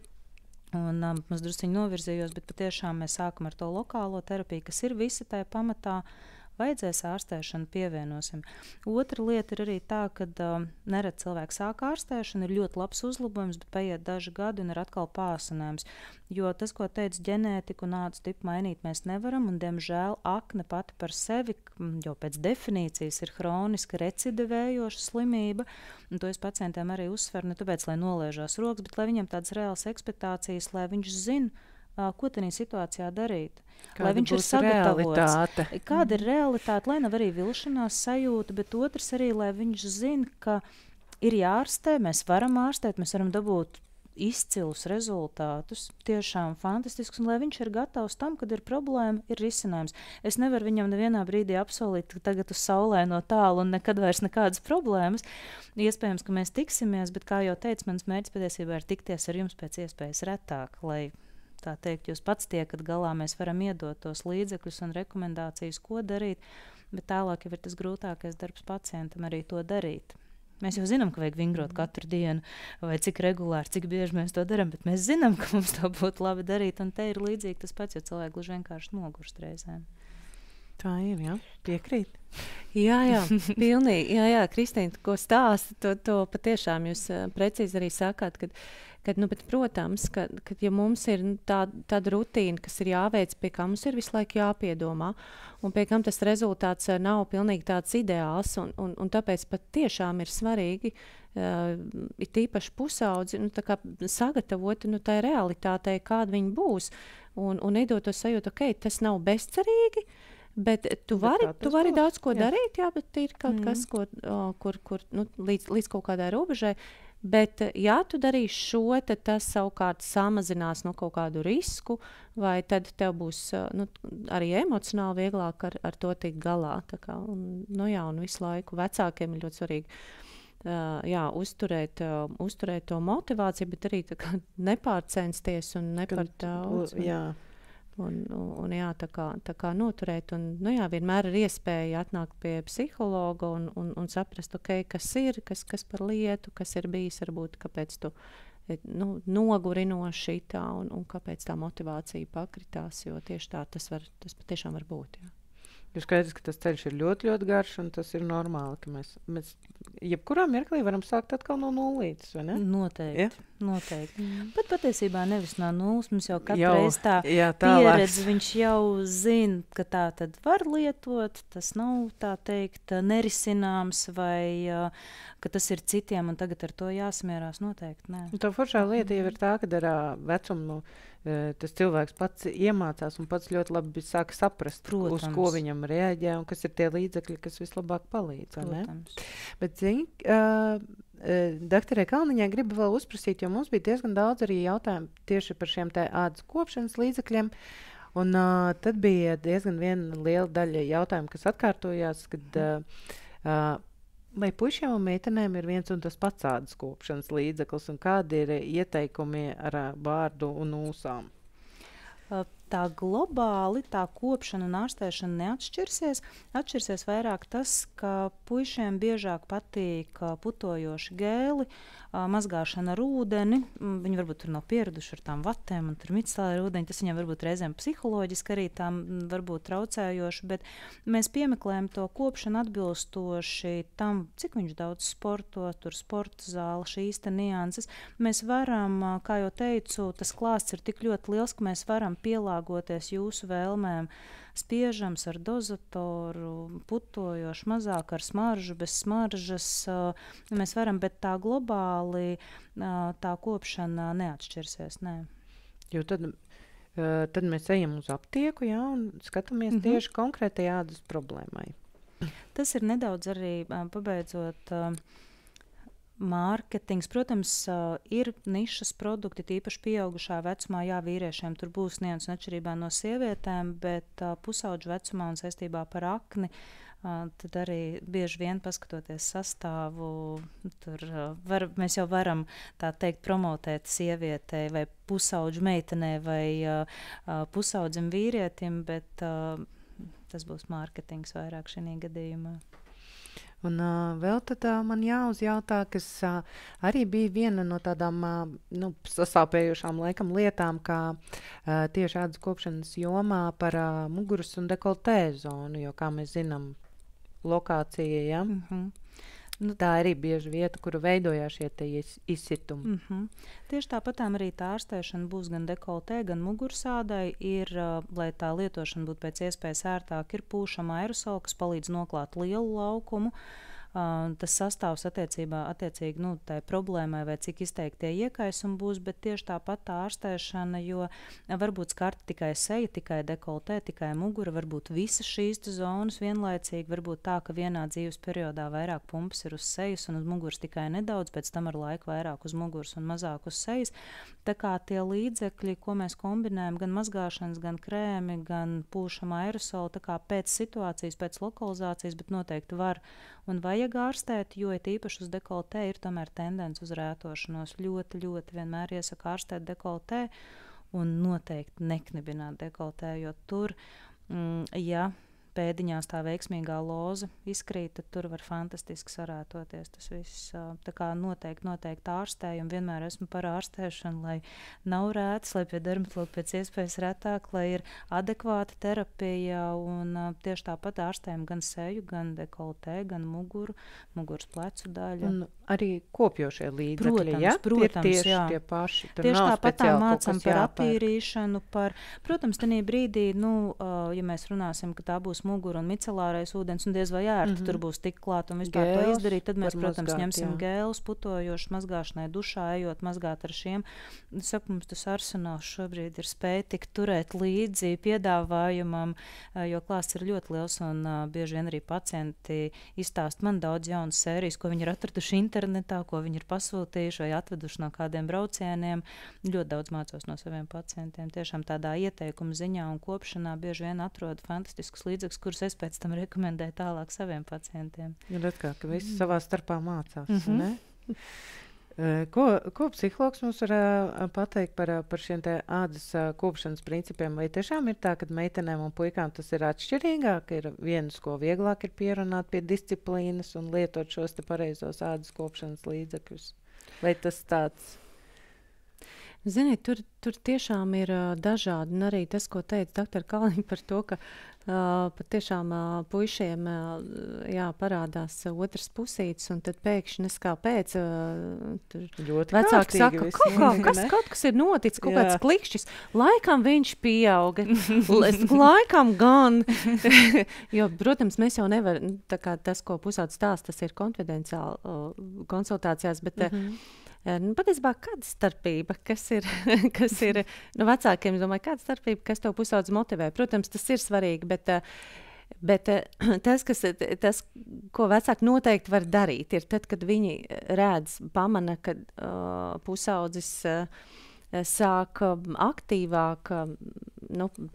Un mums drusciņi novirzījos, bet patiešām mēs sākam ar to lokālo terapiju, kas ir visi tajā pamatā. Vajadzēs ārstēšanu, pievienosim. Otra lieta ir arī tā, ka nerad cilvēks sāk ārstēšanu, ir ļoti labs uzlabojums, bet paiet daži gadi un ir atkal pāsinājums. Jo tas, ko teica ģenētika un ādas tipu mainīt, mēs nevaram, un diemžēl akne pati par sevi, jo pēc definīcijas ir hroniska recidivējoša slimība, un to es pacientiem arī uzsveru, ne tāpēc, lai nolēžās rokas, bet lai viņam tādas reālas ekspektācijas, lai viņš zina, ko tādā situācijā darīt. Kāda lai viņš ir būs sagatavots. realitāte? Kāda ir realitāte, lai nav arī vilšanās sajūta, bet otrs arī, lai viņš zina, ka ir jārastē, mēs varam ārstēt, mēs varam dabūt izcilus rezultātus, tiešām fantastisks, un lai viņš ir gatavs tam, kad ir problēma, ir risinājums. Es nevaru viņam nevienā brīdī apsolīt, ka tagad uz saulē no tālu un nekad vairs nekādas problēmas. Iespējams, ka mēs tiksimies, bet, kā jau teicu, mans mērķis patiesībā ir tikties ar jums pēc iespējas retāk, lai tā teikt, jūs pats tiekat galā, mēs varam iedot tos līdzekļus un rekomendācijas, ko darīt, bet tālāk jau ir tas grūtākais darbs pacientam arī to darīt. Mēs jau zinām, ka vajag vingrot katru dienu, vai cik regulāri, cik bieži mēs to darām, bet mēs zinām, ka mums to būtu labi darīt, un te ir līdzīgi tas pats, jo cilvēki gluži vienkārši nogurst reizēm. Tā ir, jā, piekrīt. Jā, pilnīgi. Jā, Kristīna, ko stāsta, to patiešām jūs precīzi arī sakāt, kad nu, bet, protams, ka ja mums ir tāda rutīna, kas ir jāveic, pie kā mums ir visu laiku jāpiedomā, un pie kam tas rezultāts nav pilnīgi tāds ideāls, un tāpēc pat tiešām ir svarīgi, ir tīpaši pusaudzi, tā kā sagatavoti tai realitātei, kāda viņi būs, un nedot to sajūtu, ok, tas nav bezcerīgi, bet tu vari daudz ko darīt, jā, bet ir kaut kas, kur līdz kaut kādai robežai. Bet, ja tu darīsi šo, tad tas savukārt samazinās kaut kādu risku, vai tad tev būs arī emocionāli vieglāk ar to tikt galā. Un visu laiku vecākiem ir ļoti svarīgi uzturēt to motivāciju, bet arī nepārcensties un nepart daudz. Un tā kā noturēt, un vienmēr ir iespēja atnākt pie psihologa un saprast, okay, kas ir, kas par lietu, kas ir bijis, varbūt, kāpēc tu noguri no šitā un kāpēc tā motivācija pakritās, jo tieši tā tas patiešām var būt. Jā. Jūs skaidrs, ka tas ceļš ir ļoti, ļoti garš, un tas ir normāli, ka mēs jebkurā mirklī varam sākt atkal no nulles, vai ne? Noteikti. Bet patiesībā nevis no nulles, mums jau katru reizi tā pieredze, viņš jau zina, ka tā tad var lietot, tas nav tā teikt nerisināms, vai ka tas ir citiem, un tagad ar to jāsamierās, noteikti nē. Tā foršā lieta jau ir tā, ka ar vecumu tas cilvēks pats iemācās un pats ļoti labi sāk saprast, Protams. Uz ko viņam reaģē un kas ir tie līdzekļi, kas vislabāk palīdz. Bet, doktorē Kalniņai gribu vēl uzprasīt, jo mums bija diezgan daudz arī jautājumu tieši par šiem ādas kopšanas līdzekļiem. Un tad bija diezgan viena liela daļa jautājumu, kas atkārtojās, kad vai puišiem un meitenēm ir viens un tas pats ādas kopšanas līdzeklis, un kādi ir ieteikumi ar vārdu un ūsām? Tā globāli tā kopšana un ārstēšana neatšķirsies. Atšķirsies vairāk tas, ka puišiem biežāk patīk putojoši gēli, mazgāšana ar ūdeni. Viņi varbūt tur nav pieraduši ar tām vatēm un tur micēlē ar ūdeni. Tas viņam varbūt reizēm psiholoģiski arī tām varbūt traucējoši, bet mēs piemeklējam to kopšanu atbilstoši tam, cik viņš daudz sporto, tur sporta zāle, šīs te nianses. Mēs varam, kā jau teicu, tas klāsts ir tik ļoti liels, ka mēs varam pielāgoties jūsu vēlmēm. Spiežams ar dozatoru, putojoši mazāk ar smaržu, bez smaržas. Mēs varam, bet tā globāli tā kopšana neatšķirsies. Nē. Jo tad mēs ejam uz aptieku, jā, un skatāmies tieši konkrētai ādas problēmai. Tas ir nedaudz arī pabeidzot mārketings, protams, ir nišas produkti, tīpaši pieaugušā vecumā, jā, vīriešiem tur būs nianses atšķirībā no sievietēm, bet pusauģu vecumā un saistībā par akni, tad arī bieži vien paskatoties sastāvu, tur mēs jau varam tā teikt promotēt sievietei vai pusauģu meitenē vai pusaudzim vīrietim, bet tas būs mārketings vairāk šajā gadījumā. Un vēl tad man jāuzjautā, kas arī bija viena no tādām sasāpējušām laikam lietām, kā tieši ādas kopšanas jomā par muguras un dekoltē zonu, jo, kā mēs zinām, lokācija, ja? Tā arī bieži vieta, kuru veidojās šie izsitumi. Tieši tāpatām arī tā ārstēšana būs gan dekoltē, gan mugursādai, ir, lai tā lietošana būtu pēc iespējas ērtāk, ir pūšama aerosoli, kas palīdz noklāt lielu laukumu. Tas sastāvs attiecīgi tai problēmai vai cik izteiktie iekaisumi būs, bet tieši tāpat tā ārstēšana, jo varbūt skarta tikai seja, tikai dekoltē, tikai mugura, varbūt visas šīs zonas vienlaicīgi, varbūt tā, ka vienā dzīves periodā vairāk pumpas ir uz sejas un uz muguras tikai nedaudz, pēc tam ar laiku vairāk uz muguras un mazāk uz sejas. Tā kā tie līdzekļi, ko mēs kombinējam, gan mazgāšanas, gan krēmi, gan pūšama aerosoli, tā kā pēc situācijas, pēc lokalizācijas, bet noteikti var un vajag ārstēt, jo īpaši uz dekoltē ir tomēr tendence uz rētošanos. Ļoti, ļoti vienmēr iesaku ārstēt dekoltē un noteikti neknibināt dekoltē, jo tur, ja pēdiņās tā veiksmīgā loza izkrīt, tad tur var fantastiski sarētoties tas viss. Tā kā noteikti ārstēju un vienmēr esmu par ārstēšanu, lai nav rētas, lai pie dermatologa pēc iespējas retāk, lai ir adekvāta terapija un tieši tāpat ārstējam gan seju, gan dekoltē, gan muguru, muguras plecu daļu. Un arī kopjošie līdzekļi, ja? Protams, tieši jā. Tie paši. Tur tieši nav tāpat tā speciāli mācam kaut kas par jāpērk. apīrīšanu, protams, tenī brīdī, ja mēs runāsim, ka tā būs mugura un micelārais ūdens, un diez vai ērti tur būs tik klāt un vispār to Gēls izdarīt, tad mēs, var protams, mazgāt, ņemsim jā. gēlus, putojošus, mazgāšanai dušā, ejot, mazgāt ar šiem. Saku, mums tas arsenāls šobrīd ir spēj tik turēt līdzi piedāvājumam, jo klāsts ir ļoti liels un bieži vien arī pacienti izstāst man daudz jaunas sērijas, ko viņi ir atraduši internetā, ko viņi ir pasūtījuši vai atveduši no kādiem braucieniem. Ļoti daudz mācos no saviem pacientiem. Tiešām tādā ieteikuma ziņā un kopšanā bieži vien atrod fantastiskus līdzekļus, kurus es pēc tam rekomendēju tālāk saviem pacientiem. Ir atkal, ka visi savā starpā mācās, ne? Ko psihologs mums var pateikt par šiem te ādas kopšanas principiem? Vai tiešām ir tā, ka meitenēm un puikām tas ir atšķirīgāk? Ir vienas, ko vieglāk ir pierunāt pie disciplīnas un lietot šos te pareizos ādas kopšanas līdzekļus? Vai tas tāds? Ziniet, tur tiešām ir dažādi, un arī tas, ko teica dr. Kalniņa par to, ka patiešām puišiem parādās otras pusītes, un tad pēkšņi nekāpēc vecāki saka, kaut kas ir noticis, kaut kāds klikšķis. Laikam viņš pieauga, laikam gan. Jo, protams, mēs jau nevaram, tā kā tas, ko pusaudzis stāsta, tas ir konfidenciāli konsultācijās, bet patiesībā kāda starpība, kas ir vecākiem, es domāju, kāda starpība, kas tev pusaudzi motivē. Protams, tas ir svarīgi, bet tas, ko vecāki noteikti var darīt, ir tad, kad viņi redz, pamana, kad pusaudzis sāk aktīvāk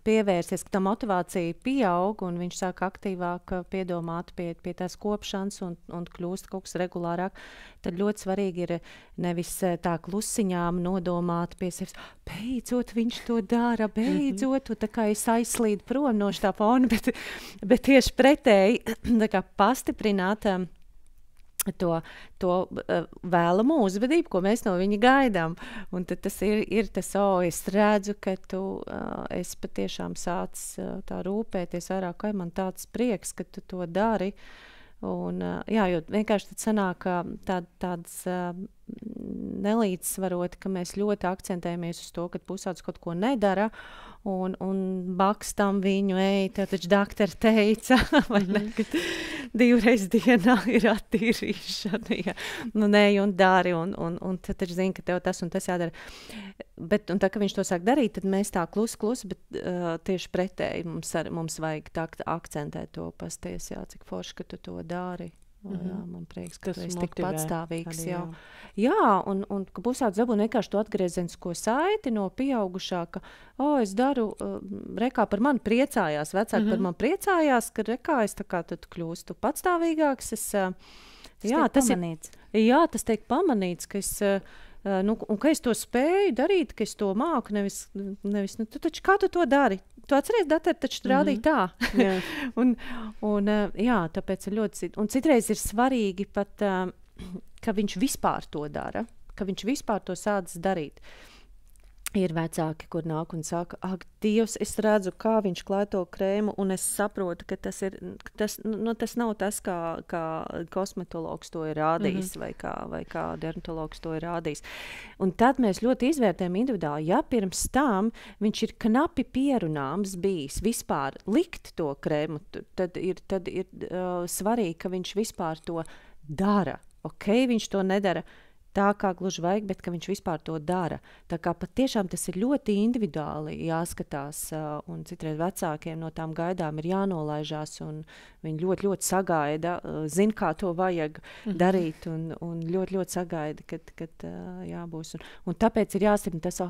pievērsties, ka tā motivācija pieaug un viņš sāk aktīvāk piedomāt pie tās kopšanas un kļūst kaut kas regulārāk, tad ļoti svarīgi ir nevis tā klusiņām nodomāt pie sevis, beidzot viņš to dara, beidzot, tā kā es aizslīdu prom no šitā fona, bet tieši pretēji tā kā pastiprināt to vēlamo uzvedību, ko mēs no viņa gaidām. Un tad tas ir tas, es redzu, ka tu esi patiešām sācis tā rūpēties vairāk, ka man tāds prieks, ka tu to dari. Un, jo vienkārši tad sanāk tāds nelīdzsvaroti, ka mēs ļoti akcentējamies uz to, ka pusaudzis kaut ko nedara, un bakstam viņu, tā taču doktori teica, vai ne, ka 2 reizes dienā ir attīrīšana, un dari, un tad taču zini, ka tev tas un tas jādara. Bet, un tā, ka viņš to sāk darīt, tad mēs tā klusi, bet tieši pretēji mums vajag tā akcentēt to pasties, cik forši, ka tu to dari. Jā, man prieks, ka Tas tu esi tik motivē patstāvīgs. arī, Jā, jā. jā un ka pusaudzis dabū vienkārši to atgriezenisko saiti no pieaugušā, ka, es daru, rekā par mani priecājās, vecāki par mani priecājās, ka rekā es tā kā tad kļūstu patstāvīgāks. Tas tiek pamanīts, ka es, un ka es to spēju darīt, ka es to māku, nevis tu taču kā tu to dari? Tu atceries, dateri taču rādīja tā. Jā, tāpēc ir ļoti, un citreiz ir svarīgi pat, ka viņš vispār to dara, ka viņš vispār to sācis darīt. Ir vecāki, kur nāk un saka, ak, Dievs, es redzu, kā viņš klāj to krēmu, un es saprotu, ka tas nav tas, kā kosmetologs to ir rādījis, vai kā dermatologs to ir rādījis. Un tad mēs ļoti izvērtējam individuāli, ja pirms tam viņš ir knapi pierunāms bijis vispār likt to krēmu, tad ir svarīgi, ka viņš vispār to dara. Viņš to nedara tā, kā gluži vajag, bet ka viņš vispār to dara. Tā kā patiešām tas ir ļoti individuāli jāskatās, un citreiz vecākiem no tām gaidām ir jānolaižās, un viņi ļoti, ļoti sagaida, zina, kā to vajag darīt, un ļoti, ļoti sagaida, kad jābūs. Un tāpēc ir jāstiprina tas,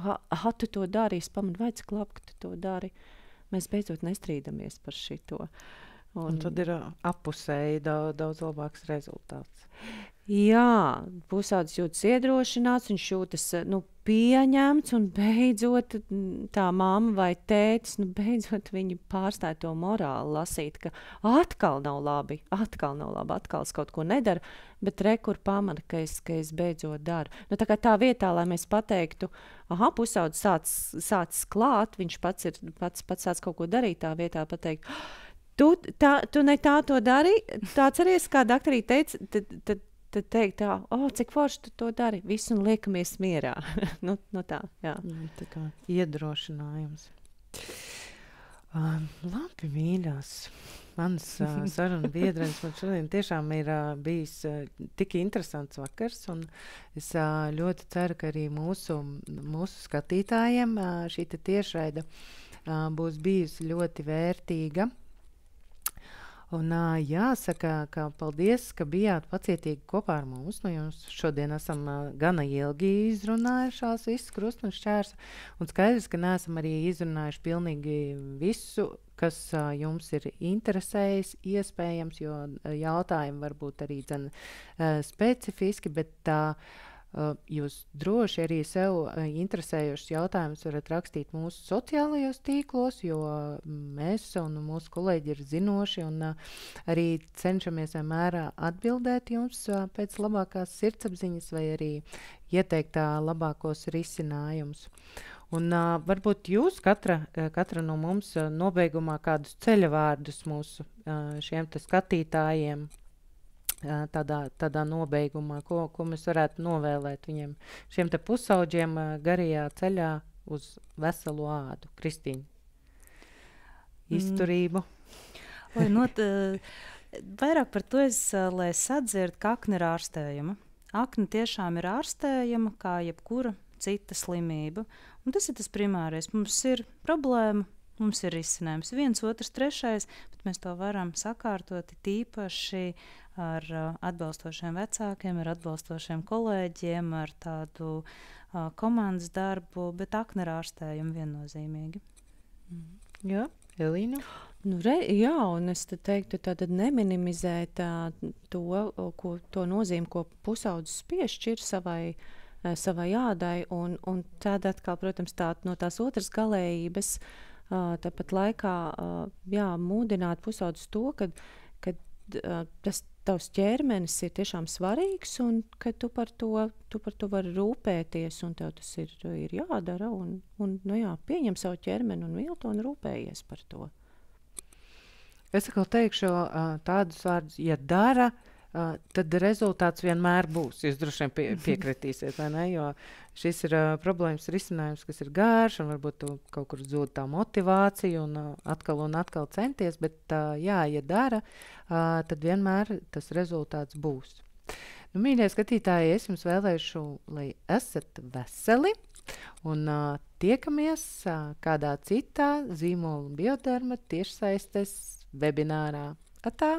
tu to dari, es pamanu, vai cik labi, ka tu to dari. Mēs beidzot nestrīdamies par šito. Un tad ir apusēji daudz labāks rezultāts. Jā, pusaudzis jūtas iedrošināts, viņš jūtas pieņemts, un beidzot tā mamma vai tētis, beidzot viņi pārstāja to morāli lasīt, ka atkal nav labi, atkal es kaut ko nedaru, bet kur pamana, ka es beidzot daru. Tā vietā, lai mēs pateiktu, pusaudzis sācis klāt, viņš pats sāc kaut ko darīt, tā vietā pateikt, tu ne tā to dari, tā atceries, kā daktarī teica, tad teikt tā, cik forši tu to dari, visu un liekamies mierā. Tā, jā. Tā kā iedrošinājums. Labi, mīļās. Mans saruna biedrenis man šodien tiešām ir bijis tik interesants vakars, un es ļoti ceru, ka arī mūsu skatītājiem šī tiešraide būs bijusi ļoti vērtīga. Un jāsaka, ka paldies, ka bijāt pacietīgi kopā ar mums. Jums šodien esam gana ilgi izrunājušās visas krustu un šķērs. Un skaidrs, ka neesam arī izrunājuši pilnīgi visu, kas jums ir interesējis, iespējams, jo jautājumi varbūt arī specifiski, bet jūs droši arī sev interesējušus jautājumus varat rakstīt mūsu sociālajos tīklos, jo mēs un mūsu kolēģi ir zinoši un arī cenšamies vienmēr atbildēt jums pēc labākās sirdsapziņas vai arī ieteikt labākos risinājumus. Un varbūt jūs katra no mums nobeigumā kādus ceļavārdus mūsu šiem skatītājiem tādā nobeigumā, ko mēs varētu novēlēt viņiem, šiem pusauģiem garajā ceļā uz veselu ādu. Kristīna, izturību. Vairāk par to lai sadzird, ka akne ir ārstējama. Akne tiešām ir ārstējama, kā jebkura cita slimība. Un tas ir tas primārais. Mums ir problēma, mums ir risinājums. 1, 2, 3, bet mēs to varam sakārtot tīpaši ar atbalstošiem vecākiem, ar atbalstošiem kolēģiem, ar tādu komandas darbu, bet akne ir ārstējama viennozīmīgi. Jā, Elīna? Jā, un es teiktu, tad neminimizēt to nozīmi, ko pusaudzis piešķir savai ādai, un tad atkal, protams, no tās otras galējības, tāpat laikā mūdināt pusaudzis to, ka tas tavs ķermenis ir tiešām svarīgs, un ka tu par to vari rūpēties, un tev tas ir jādara, un pieņem savu ķermeni un mīl to un rūpējies par to. Es atkal teikšu tādus vārdus, ja dara, tad rezultāts vienmēr būs. Jūs droši vien piekritīsiet, vai ne? Jo šis ir problēmas risinājums, kas ir garš, un varbūt tu kaut kur zūd tā motivācija un atkal centies, bet ja dara, tad vienmēr tas rezultāts būs. Mīļie skatītāji, es jums vēlēšu, lai esat veseli, un tiekamies kādā citā Zīmola Bioderma tiešsaistes webinārā. Atā!